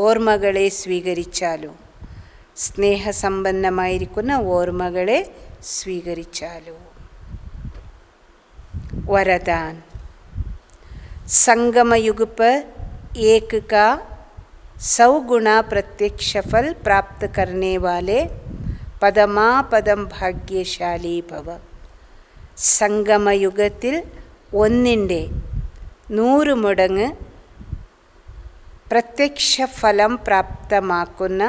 ഓർമ്മകളെ സ്വീകരിച്ചാലും സ്നേഹസമ്പന്നമായിരിക്കുന്ന ഓർമ്മകളെ സ്വീകരിച്ചാലോ. वरदान. संगम युग पर एक का 100 गुना प्रत्यक्ष फल प्राप्त करने वाले പദമാപദം ഭാഗ്യശാലി ഭവ. സംഗമയുഗത്തിൽ ഒന്നിൻ്റെ 100 മടങ്ങ് പ്രത്യക്ഷ ഫലം പ്രാപ്തമാക്കുന്ന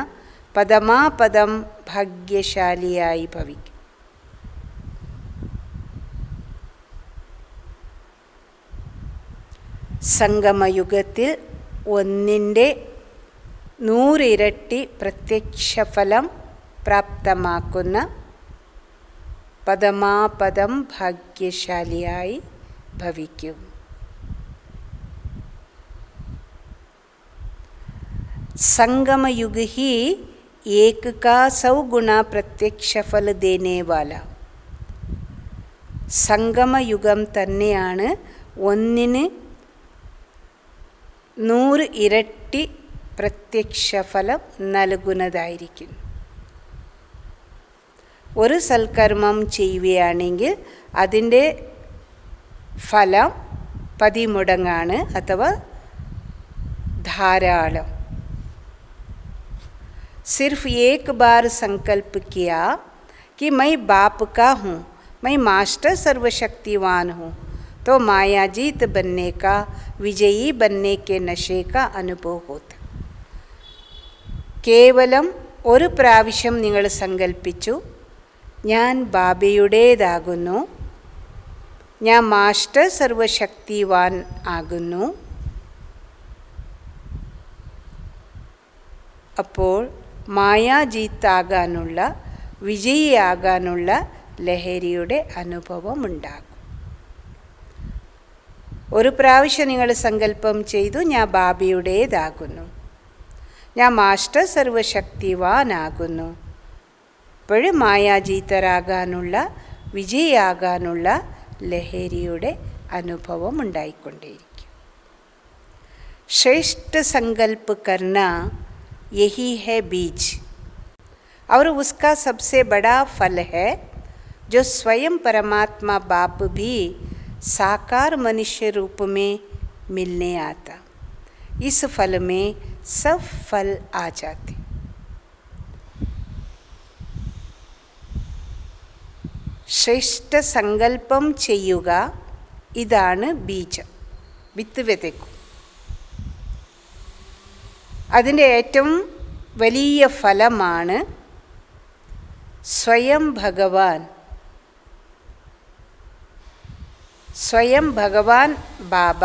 പദമാപദം ഭാഗ്യശാലിയായി ഭവിക്കും. സംഗമയുഗത്തിൽ ഒന്നിൻ്റെ 100 ഇരട്ടി പ്രത്യക്ഷഫലം പ്രാപ്തമാക്കുന്ന പദമാപദം ഭാഗ്യശാലിയായി ഭവിക്കും. संगम युग ही एक का 100 गुना प्रत्यक्ष फल देने वाला. സംഗമയുഗം തന്നെയാണ് ഒന്നിന് 100 ഇരട്ടി പ്രത്യക്ഷഫലം നൽകുന്നതായിരിക്കും. ഒരു സൽക്കർമ്മം ചെയ്യുകയാണെങ്കിൽ അതിൻ്റെ ഫലം 10 മടങ്ങാണ് അഥവാ ധാരാളം. सिर्फ एक बार संकल्प किया कि मैं बाप का हूँ, मैं मास्टर सर्वशक्तिवान हूँ, तो मायाजीत बनने का, विजयी बनने के नशे का അനുഭവ होता. കേവലം ഒരു പ്രാവശ്യം നിങ്ങൾ സങ്കല്പിച്ചു, ഞാൻ ബാബയുടേതാകുന്നു, ഞാൻ മാസ്റ്റർ സർവശക്തിവാൻ ആകുന്നു. അപ്പോൾ മായാജീത്താകാനുള്ള, വിജയിയാകാനുള്ള ലഹരിയുടെ അനുഭവമുണ്ടാകും. ഒരു പ്രാവശ്യം നിങ്ങൾ സങ്കല്പം ചെയ്തു, ഞാൻ ബാബയുടേതാകുന്നു, ഞാൻ മാസ്റ്റർ സർവശക്തിവാനാകുന്നു. അപ്പോഴും മായാജീതരാകാനുള്ള, വിജയിയാകാനുള്ള ലഹരിയുടെ അനുഭവം ഉണ്ടായിക്കൊണ്ടേയിരിക്കും. ശ്രേഷ്ഠ സങ്കല്പ കർണ यही है बीज और उसका सबसे बड़ा फल है जो स्वयं परमात्मा बाप भी साकार मनुष्य रूप में मिलने आता. इस फल में सब फल आ जाते. ശ്രേഷ്ഠ സങ്കല്പം ചെയ്യുക, ഇതാണ് ബീജം, വിത്ത് വിതയ്ക്കും. അതിൻ്റെ ഏറ്റവും വലിയ ഫലമാണ് സ്വയം ഭഗവാൻ ബാബ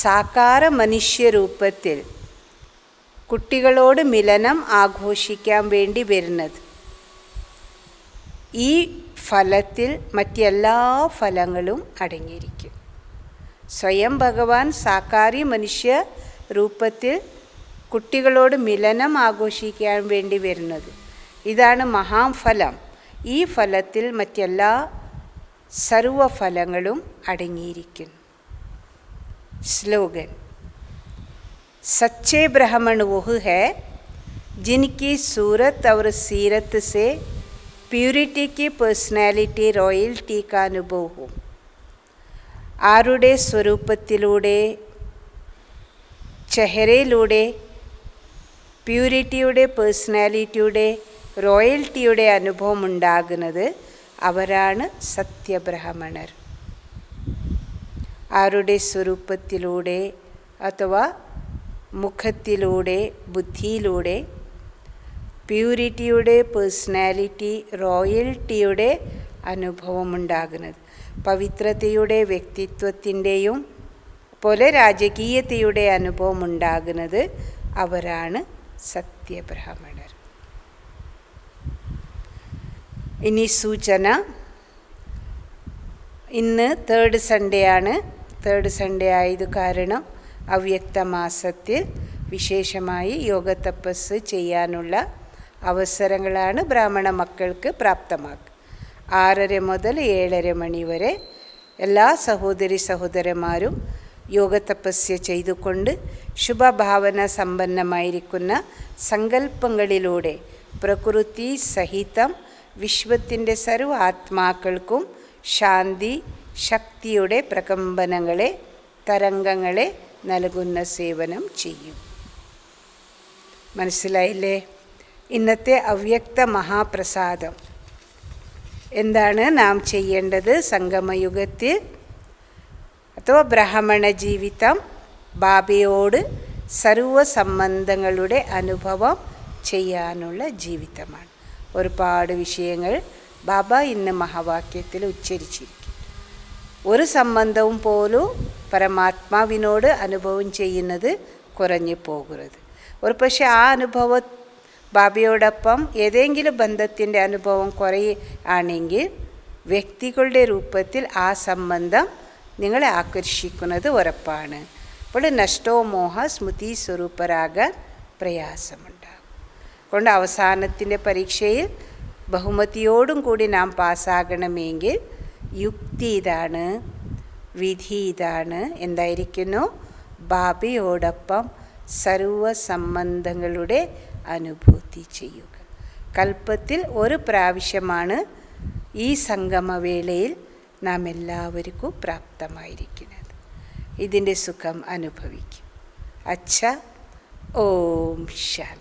സാകാര മനുഷ്യരൂപത്തിൽ കുട്ടികളോട് മിലനം ആഘോഷിക്കാൻ വേണ്ടി വരുന്നത്. ഈ ഫലത്തിൽ മറ്റെല്ലാ ഫലങ്ങളും അടങ്ങിയിരിക്കും. സ്വയം ഭഗവാൻ സാകാരി മനുഷ്യ രൂപത്തിൽ കുട്ടികളോട് മിലനം ആഘോഷിക്കാൻ വേണ്ടി വരുന്നത്, ഇതാണ് മഹാഫലം. ഈ ഫലത്തിൽ മറ്റെല്ലാ സർവഫലങ്ങളും അടങ്ങിയിരിക്കുന്നു. സ്ലോഗൻ. സच्चे ब्राह्मण वह है जिनकी सूरत और सीरत से प्यूरिटी की പേഴ്സണാലിറ്റി, റോയൽറ്റി का അനുഭവ हो. ആരുടെ സ്വരൂപത്തിലൂടെ, ചെഹറയിലൂടെ പ്യൂരിറ്റിയുടെ, പേഴ്സണാലിറ്റിയുടെ, റോയൽറ്റിയുടെ അനുഭവം ഉണ്ടാകുന്നത് അവരാണ് സത്യബ്രാഹ്മണർ. ആരുടെ സ്വരൂപത്തിലൂടെ അഥവാ മുഖത്തിലൂടെ, ബുദ്ധിയിലൂടെ പ്യൂരിറ്റിയുടെ, പേഴ്സണാലിറ്റി, റോയൽറ്റിയുടെ അനുഭവം ഉണ്ടാകുന്നത്, പവിത്രതയുടെ, വ്യക്തിത്വത്തിൻ്റെയും പോലെ രാജകീയതയുടെ അനുഭവം ഉണ്ടാകുന്നത് അവരാണ് സത്യബ്രാഹ്മണർ. ഇനി സൂചന. ഇന്ന് 3rd സൺഡേ ആണ്. 3rd സൺഡേ ആയത് കാരണം അവ്യക്ത മാസത്തിൽ വിശേഷമായി യോഗ തപസ് ചെയ്യാനുള്ള അവസരങ്ങളാണ് ബ്രാഹ്മണ മക്കൾക്ക് പ്രാപ്തമാക്കുക. 6:30 മുതൽ 7:30 മണി വരെ എല്ലാ സഹോദരി സഹോദരന്മാരും യോഗ തപസ്യ ചെയ്തുകൊണ്ട് ശുഭഭാവന സമ്പന്നമായിരിക്കുന്ന സങ്കല്പങ്ങളിലൂടെ പ്രകൃതി സഹിതം വിശ്വത്തിൻ്റെ സർവ്വ ആത്മാക്കൾക്കും ശാന്തി ശക്തിയുടെ പ്രകമ്പനങ്ങളെ തരംഗങ്ങളെ നൽകുന്ന സേവനം ചെയ്യും. മനസ്സിലായില്ലേ? ഇന്നത്തെ അവ്യക്ത മഹാപ്രസാദം എന്താണ് നാം ചെയ്യേണ്ടത്? സംഗമയുഗത്തിൽ അഥവാ ബ്രാഹ്മണ ജീവിതം ബാബയോട് സർവ സംബന്ധങ്ങളുടെ അനുഭവം ചെയ്യാനുള്ള ജീവിതമാണ്. ഒരുപാട് വിഷയങ്ങൾ ബാബ ഇന്ന് മഹാവാക്യത്തിൽ ഉച്ചരിച്ചിരിക്കും. ഒരു സംബന്ധവും പോലും പരമാത്മാവിനോട് അനുഭവം ചെയ്യുന്നത് കുറഞ്ഞു പോകരുത്. ഒരു പക്ഷേ ആ അനുഭവം ബാബയോടൊപ്പം ഏതെങ്കിലും ബന്ധത്തിൻ്റെ അനുഭവം കുറയുകയാണെങ്കിൽ വ്യക്തികളുടെ രൂപത്തിൽ ആ സംബന്ധം നിങ്ങളെ ആകർഷിക്കുന്നത് ഉറപ്പാണ്. അപ്പോൾ നഷ്ടോ മോഹ സ്മൃതി സ്വരൂപരാകാൻ പ്രയാസമുണ്ടാകും. അതുകൊണ്ട് അവസാനത്തിൻ്റെ പരീക്ഷയിൽ ബഹുമതിയോടും കൂടി നാം പാസ്സാകണമെങ്കിൽ യുക്തി ഇതാണ്, വിധി ഇതാണ്. എന്തായിരിക്കുന്നു? ബാബയോടൊപ്പം സർവ സംബന്ധങ്ങളുടെ അനുഭൂതി ചെയ്യുക. കൽപ്പത്തിൽ ഒരു പ്രാവശ്യമാണ് ഈ സംഗമവേളയിൽ നാം എല്ലാവർക്കും പ്രാപ്തമായിരിക്കുന്നത്. ഇതിൻ്റെ സുഖം അനുഭവിക്കും. അച്ഛ, ഓം ശാന്തി.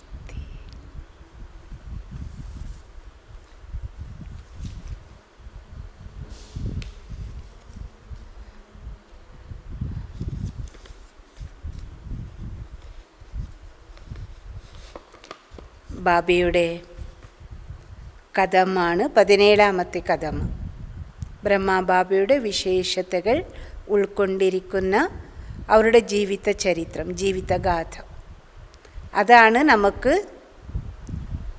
ബാബയുടെ കഥമാണ് 17ാമത്തെ കഥം. ബ്രഹ്മബാബയുടെ വിശേഷതകൾ ഉൾക്കൊണ്ടിരിക്കുന്ന അവരുടെ ജീവിത ചരിത്രം, ജീവിതഗാഥ. അതാണ് നമുക്ക്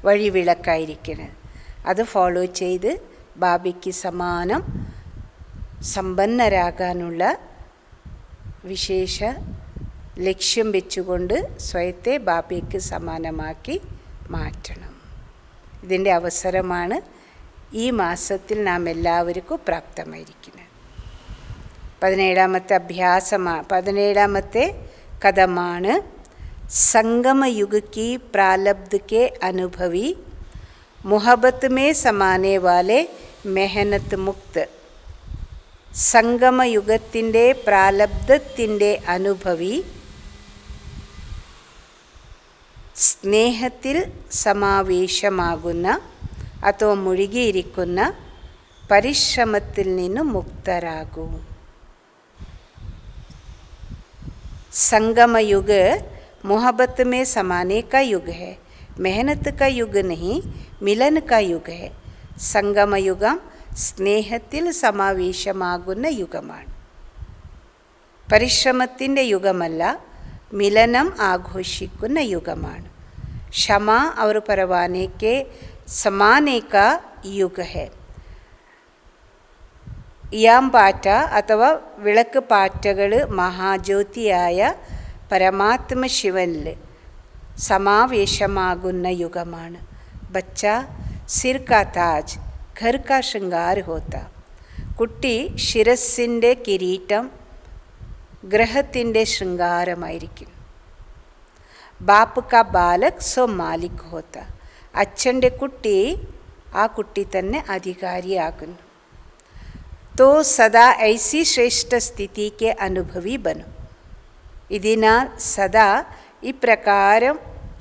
വഴിവിളക്കായിരിക്കുന്നത്. അത് ഫോളോ ചെയ്ത് ബാബയ്ക്ക് സമാനം സമ്പന്നരാകാനുള്ള വിശേഷ ലക്ഷ്യം വെച്ചുകൊണ്ട് സ്വയത്തെ ബാബയ്ക്ക് സമാനമാക്കി മാറ്റണം. ഇതിൻ്റെ അവസരമാണ് ഈ മാസത്തിൽ നാം എല്ലാവർക്കും പ്രാപ്തമായിരിക്കുന്നത്. 17ാമത്തെ കഥമാണ് संगमयुग की प्रारब्ध के अनुभवी मोहब्बत में समाने वाले मेहनत मुक्त. സംഗമയുഗത്തിൻ്റെ പ്രാരബ്ധത്തിൻ്റെ അനുഭവി, സ്നേഹത്തിൽ സമാവേശമാകുന്ന അഥവാ മുഴുകിയിരിക്കുന്ന പരിശ്രമത്തിൽ നിന്നും മുക്തരാകൂ. संगमयुग मोहब्बत में समाने का युग है, मेहनत का युग नहीं, मिलन का युग है. സംഗമയുഗം സ്നേഹത്തിൽ സമാവേശമാകുന്ന യുഗമാണ്. പരിശ്രമത്തിൻ്റെ യുഗമല്ല, മിലനം ആഘോഷിക്കുന്ന യുഗമാണ്. ക്ഷമ और परवाने के समाने का युग है. ഇയാംപാറ്റ അഥവാ വിളക്ക് പാറ്റകൾ മഹാജ്യോതിയായ പരമാത്മ ശിവനിൽ സമാവേശമാകുന്ന യുഗമാണ്. ബച്ച സിർ കാ താജ് ഘർ കാ ശൃംഗാർ ഹോത്ത. കുട്ടി ശിരസിൻ്റെ കിരീടം, ഗ്രഹത്തിൻ്റെ ശൃംഗാരമായിരിക്കും. ബാപ്പ് കാ ബാലക് സോ മാലിക് ഹോത്ത. അച്ഛൻ്റെ കുട്ടി ആ കുട്ടി തന്നെ അധികാരിയാകുന്നു. तो सदा ऐसी श्रेष्ठ स्थिति के अनुभवी बनो. ഇതിനാൽ സദാ ഇപ്രകാരം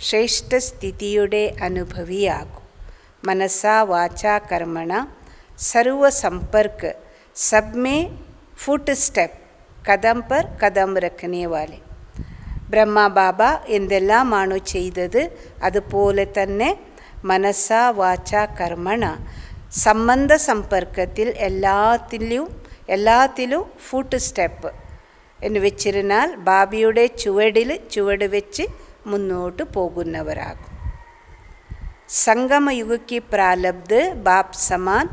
ശ്രേഷ്ഠ സ്ഥിതിയുടെ അനുഭവിയാകും. മനസ്സാ വാചാ കർമ്മണ സർവ Sampark sub may foot step Kadam പർ കദം രഖനെ വാലെ. ബ്രഹ്മ ബാബ എന്തെല്ലാമാണോ ചെയ്തത് അതുപോലെ തന്നെ മനസ്സാ വാചാ കർമ്മണ സംബന്ധ സമ്പർക്കത്തിൽ എല്ലാത്തിലും ഫുട്ട് സ്റ്റെപ്പ് എന്ന് വെച്ചിരുന്നാൽ ബാബയുടെ ചുവട് വെച്ച് മുന്നോട്ട് പോകുന്നവരാകും. സംഗമയുഗ की प्रारब्ध बाप समान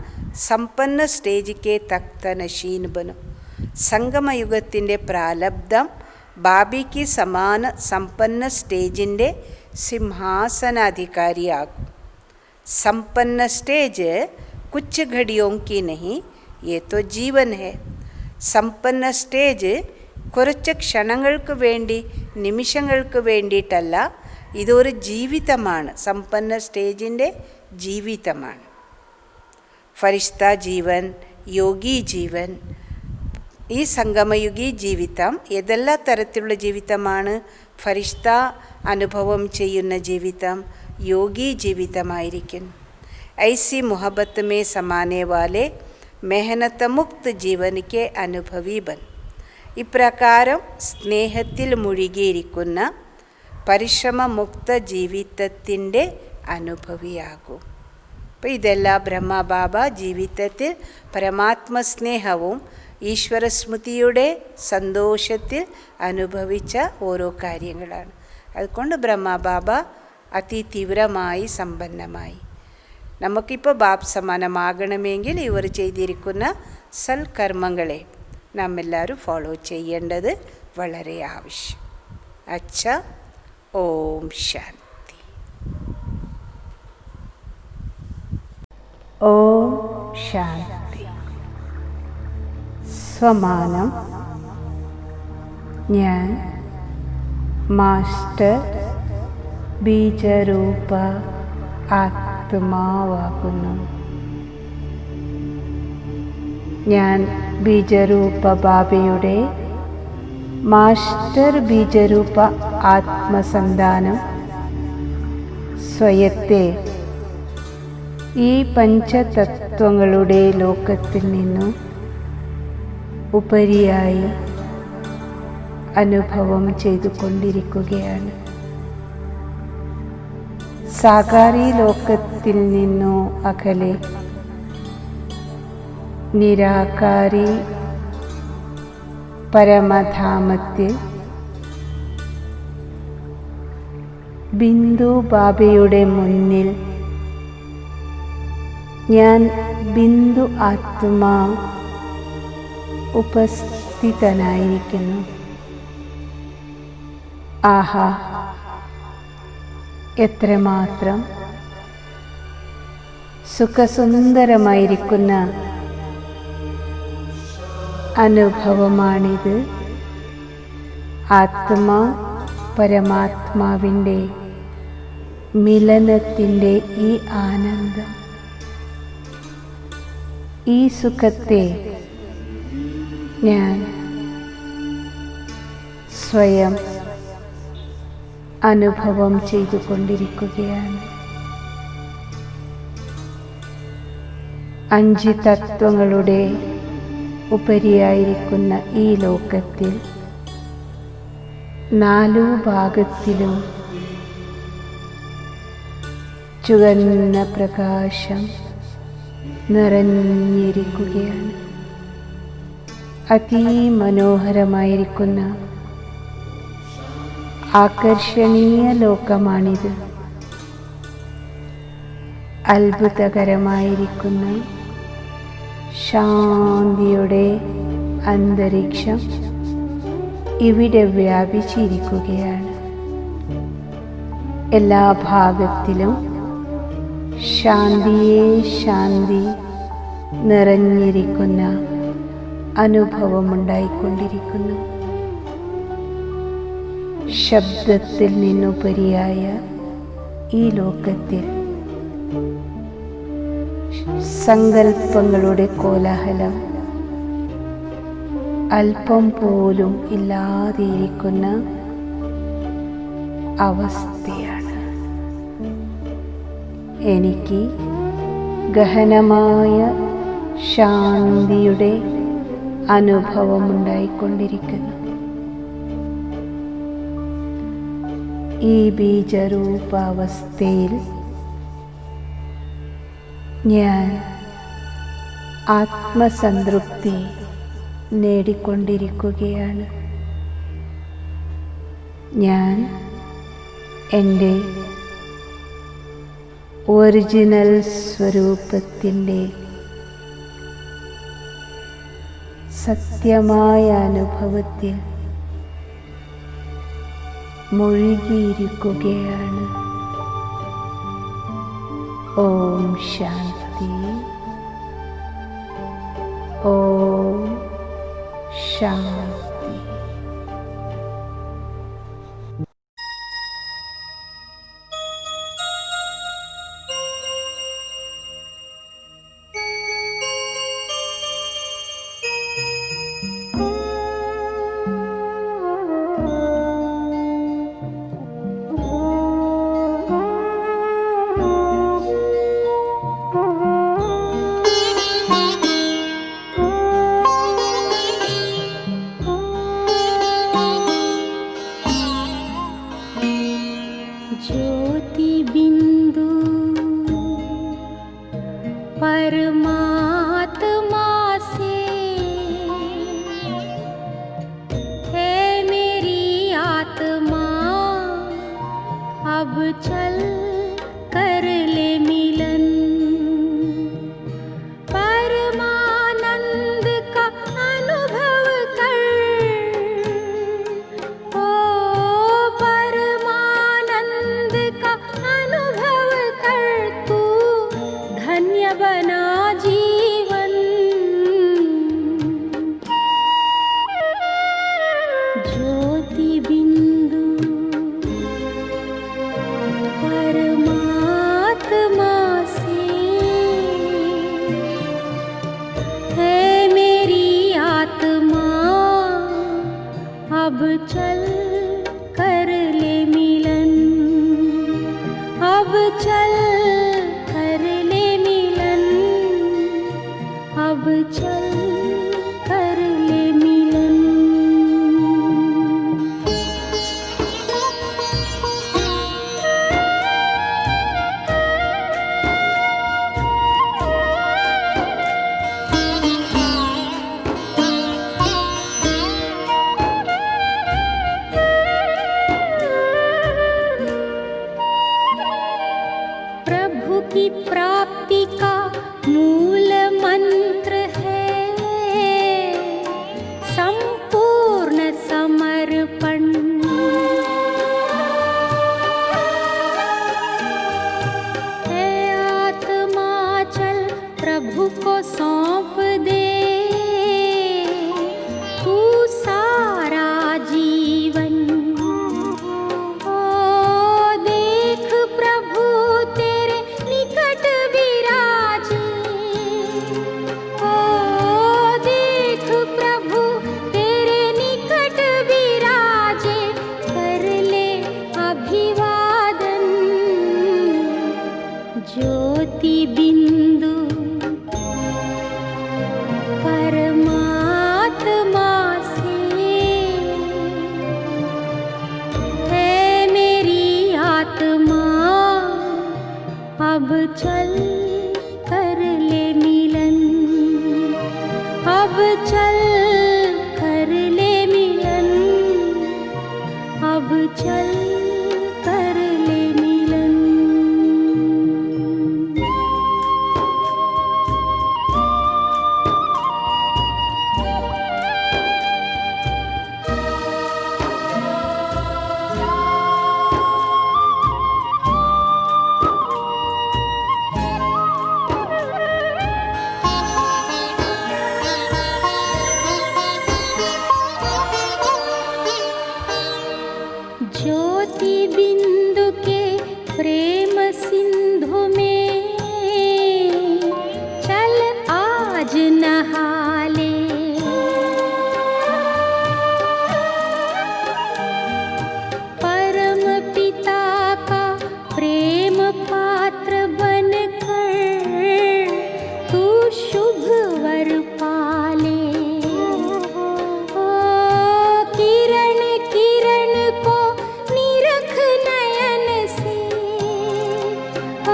संपन्न സ്റ്റേജ് के तख्त नशीन बनो. സംഗമയുഗത്തിൻ്റെ പ്രാരബ്ധം ബാബയ്ക്ക് സമാന സമ്പന്ന സ്റ്റേജിൻ്റെ സിംഹാസനാധികാരിയാകും. संपन्न स्टेज कुछ घड़ियों की नहीं, ये तो जीवन है. संपन्न സ്റ്റേജ് കുറച്ച് ക്ഷണങ്ങൾക്ക് വേണ്ടി, നിമിഷങ്ങൾക്ക് വേണ്ടിയിട്ടല്ല, ഇതൊരു ജീവിതമാണ്, സമ്പന്ന സ്റ്റേജിൻ്റെ ജീവിതമാണ്. ഫരിഷ്ത ജീവൻ, യോഗി ജീവൻ, ഈ സംഗമയുഗി ജീവിതം ഏതെല്ലാം തരത്തിലുള്ള ജീവിതമാണ്? ഫരിഷ്ത അനുഭവം ചെയ്യുന്ന ജീവിതം യോഗി ജീവിതമായിരിക്കും. ഐസി മുഹബത്ത് മേ സമാനെ വാലെ മെഹനത്ത് മുക്ത് ജീവനിക്ക് അനുഭവി ബൻ. ഇപ്രകാരം സ്നേഹത്തിൽ മുഴുകിയിരിക്കുന്ന പരിശ്രമമുക്ത ജീവിതത്തിൻ്റെ അനുഭവിയാകും. അപ്പോൾ ഇതെല്ലാം ബ്രഹ്മബാബ ജീവിതത്തിൽ പരമാത്മസ്നേഹവും ഈശ്വരസ്മൃതിയുടെ സന്തോഷത്തിൽ അനുഭവിച്ച ഓരോ കാര്യങ്ങളാണ്. അതുകൊണ്ട് ബ്രഹ്മബാബ അതിതീവ്രമായി സമ്പന്നമായി. നമുക്കിപ്പോൾ ബാബ് സമാനമാകണമെങ്കിൽ ഇവർ ചെയ്തിരിക്കുന്ന സൽക്കർമ്മങ്ങളെ നാം എല്ലാവരും ഫോളോ ചെയ്യേണ്ടത് വളരെ ആവശ്യം. അച്ഛ, ഓം ശാന്തി. ഓം ശാന്തി. സ്വമാനം. ഞാൻ മാസ്റ്റർ ബീജരൂപ ആത്മാവാകുന്നു. ഞാൻ ബീജരൂപ ബാബയുടെ മാസ്റ്റർ ബീജരൂപ ആത്മസന്താനം സ്വയത്തെ ഈ പഞ്ചതത്വങ്ങളുടെ ലോകത്തിൽ നിന്നും ഉപരിയായി അനുഭവം ചെയ്തുകൊണ്ടിരിക്കുകയാണ്. സാകാരി ലോകത്തിൽ നിന്നോ അകലെ നിരാകാരി പരമധാമത്തിൽ ബിന്ദു ബാബയുടെ മുന്നിൽ ഞാൻ ബിന്ദു ആത്മാ ഉപസ്ഥിതനായിരിക്കുന്നു. ആഹാ, എത്രമാത്രം സുഖസുന്ദരമായിരിക്കുന്ന അനുഭവമാണിത്. ആത്മാ പരമാത്മാവിൻ്റെ മിലനത്തിൻ്റെ ഈ ആനന്ദം, ഈ സുഖത്തെ ഞാൻ സ്വയം അനുഭവം ചെയ്തുകൊണ്ടിരിക്കുകയാണ്. 5 തത്വങ്ങളുടെ ഉപരിയായിരിക്കുന്ന ഈ ലോകത്തിൽ 4 ഭാഗത്തിലും ചുവന്ന പ്രകാശം നിറഞ്ഞിരിക്കുകയാണ്. അതിമനോഹരമായിരിക്കുന്ന ആകർഷണീയ ലോകമാണിത്. അത്ഭുതകരമായിരിക്കുന്ന ശാന്തിയുടെ അന്തരീക്ഷം ഇവിടെ വ്യാപിച്ചിരിക്കുകയാണ്. എല്ലാ ഭാഗത്തിലും ശാന്തിയെ ശാന്തി നിറഞ്ഞിരിക്കുന്ന അനുഭവമുണ്ടായിക്കൊണ്ടിരിക്കുന്നു. ശബ്ദത്തിൽ നിന്നുപരിയായ ഈ ലോകത്തിൽ സങ്കല്പങ്ങളുടെ കോലാഹലം അല്പം പോലും ഇല്ലാതിരിക്കുന്ന അവസ്ഥയാണ്. എനിക്ക് ഗഹനമായ ശാന്തിയുടെ അനുഭവമുണ്ടായിക്കൊണ്ടിരിക്കുന്നു. ഈ ബീജരൂപാവസ്ഥയിൽ ഞാൻ ആത്മസംതൃപ്തി നേടിക്കൊണ്ടിരിക്കുകയാണ്. ഞാൻ എൻ്റെ ഒറിജിനൽ സ്വരൂപത്തിൻ്റെ സത്യമായ അനുഭവത്തിൽ മുഴുകിയിരിക്കുകയാണ്. ഓം ശാന്തി. ഓം ശാന്തി. परमात्मा से है मेरी आत्मा, अब चल कर ले मिलन। परमानंद का अनुभव कर, ओ परमानंद का अनुभव कर, तू धन्य बना जीवन। ज्योति बिंदु परमात्मा से है मेरी आत्मा, अब चल कर ले मिलन। अब चल कर ले मिलन, अब चल कर ले मिलन। प्रभु की प्राप्ति का मूल मंत्र है संपूर्ण समर्पण। है आत्मा चल प्रभु को सौंप दे, तू सारा जीवन। ओ देख प्रभु तेरे निकट विराजे, ओ देख प्रभु तेरे निकट विराजे, कर ले अभिवादन। ज्योति बिंदु परमात्मा से है मेरी आत्मा, अब चल कर ले मिलन। अब चल कर ले मिलन, अब चल कर ले मिलन। ज्योति बिंदु के प्रेम सिंधु में चल आज नहा ले। परम पिता का प्रेम पात्र बनकर तू शुभ वर पाले। ओ किरण किरण को निरख नयन से, ओ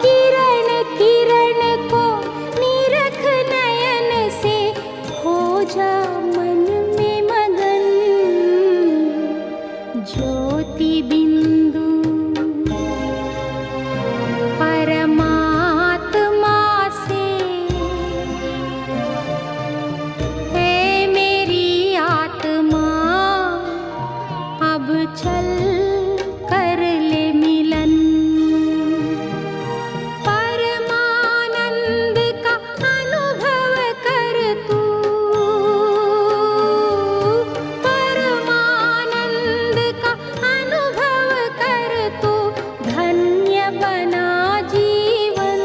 किरण किरण को निरख नयन से, हो जा मन में मगन। ज्योति बिंदु परमात्मा से है मेरी आत्मा, अब चल कर ले मिलन। परमानंद का अनुभव कर तू, परमानंद का अनुभव कर तू, धन्य बना जीवन।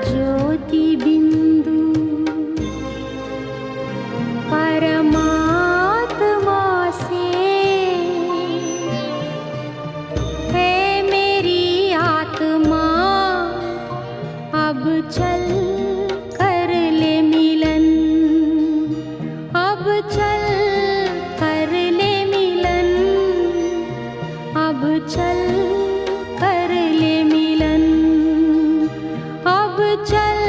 ज्योति बिंदु परमात्मा से है मेरी आत्मा, अब चल कर ले मिलन। अब चल कर ले मिलन, अब चल कर चल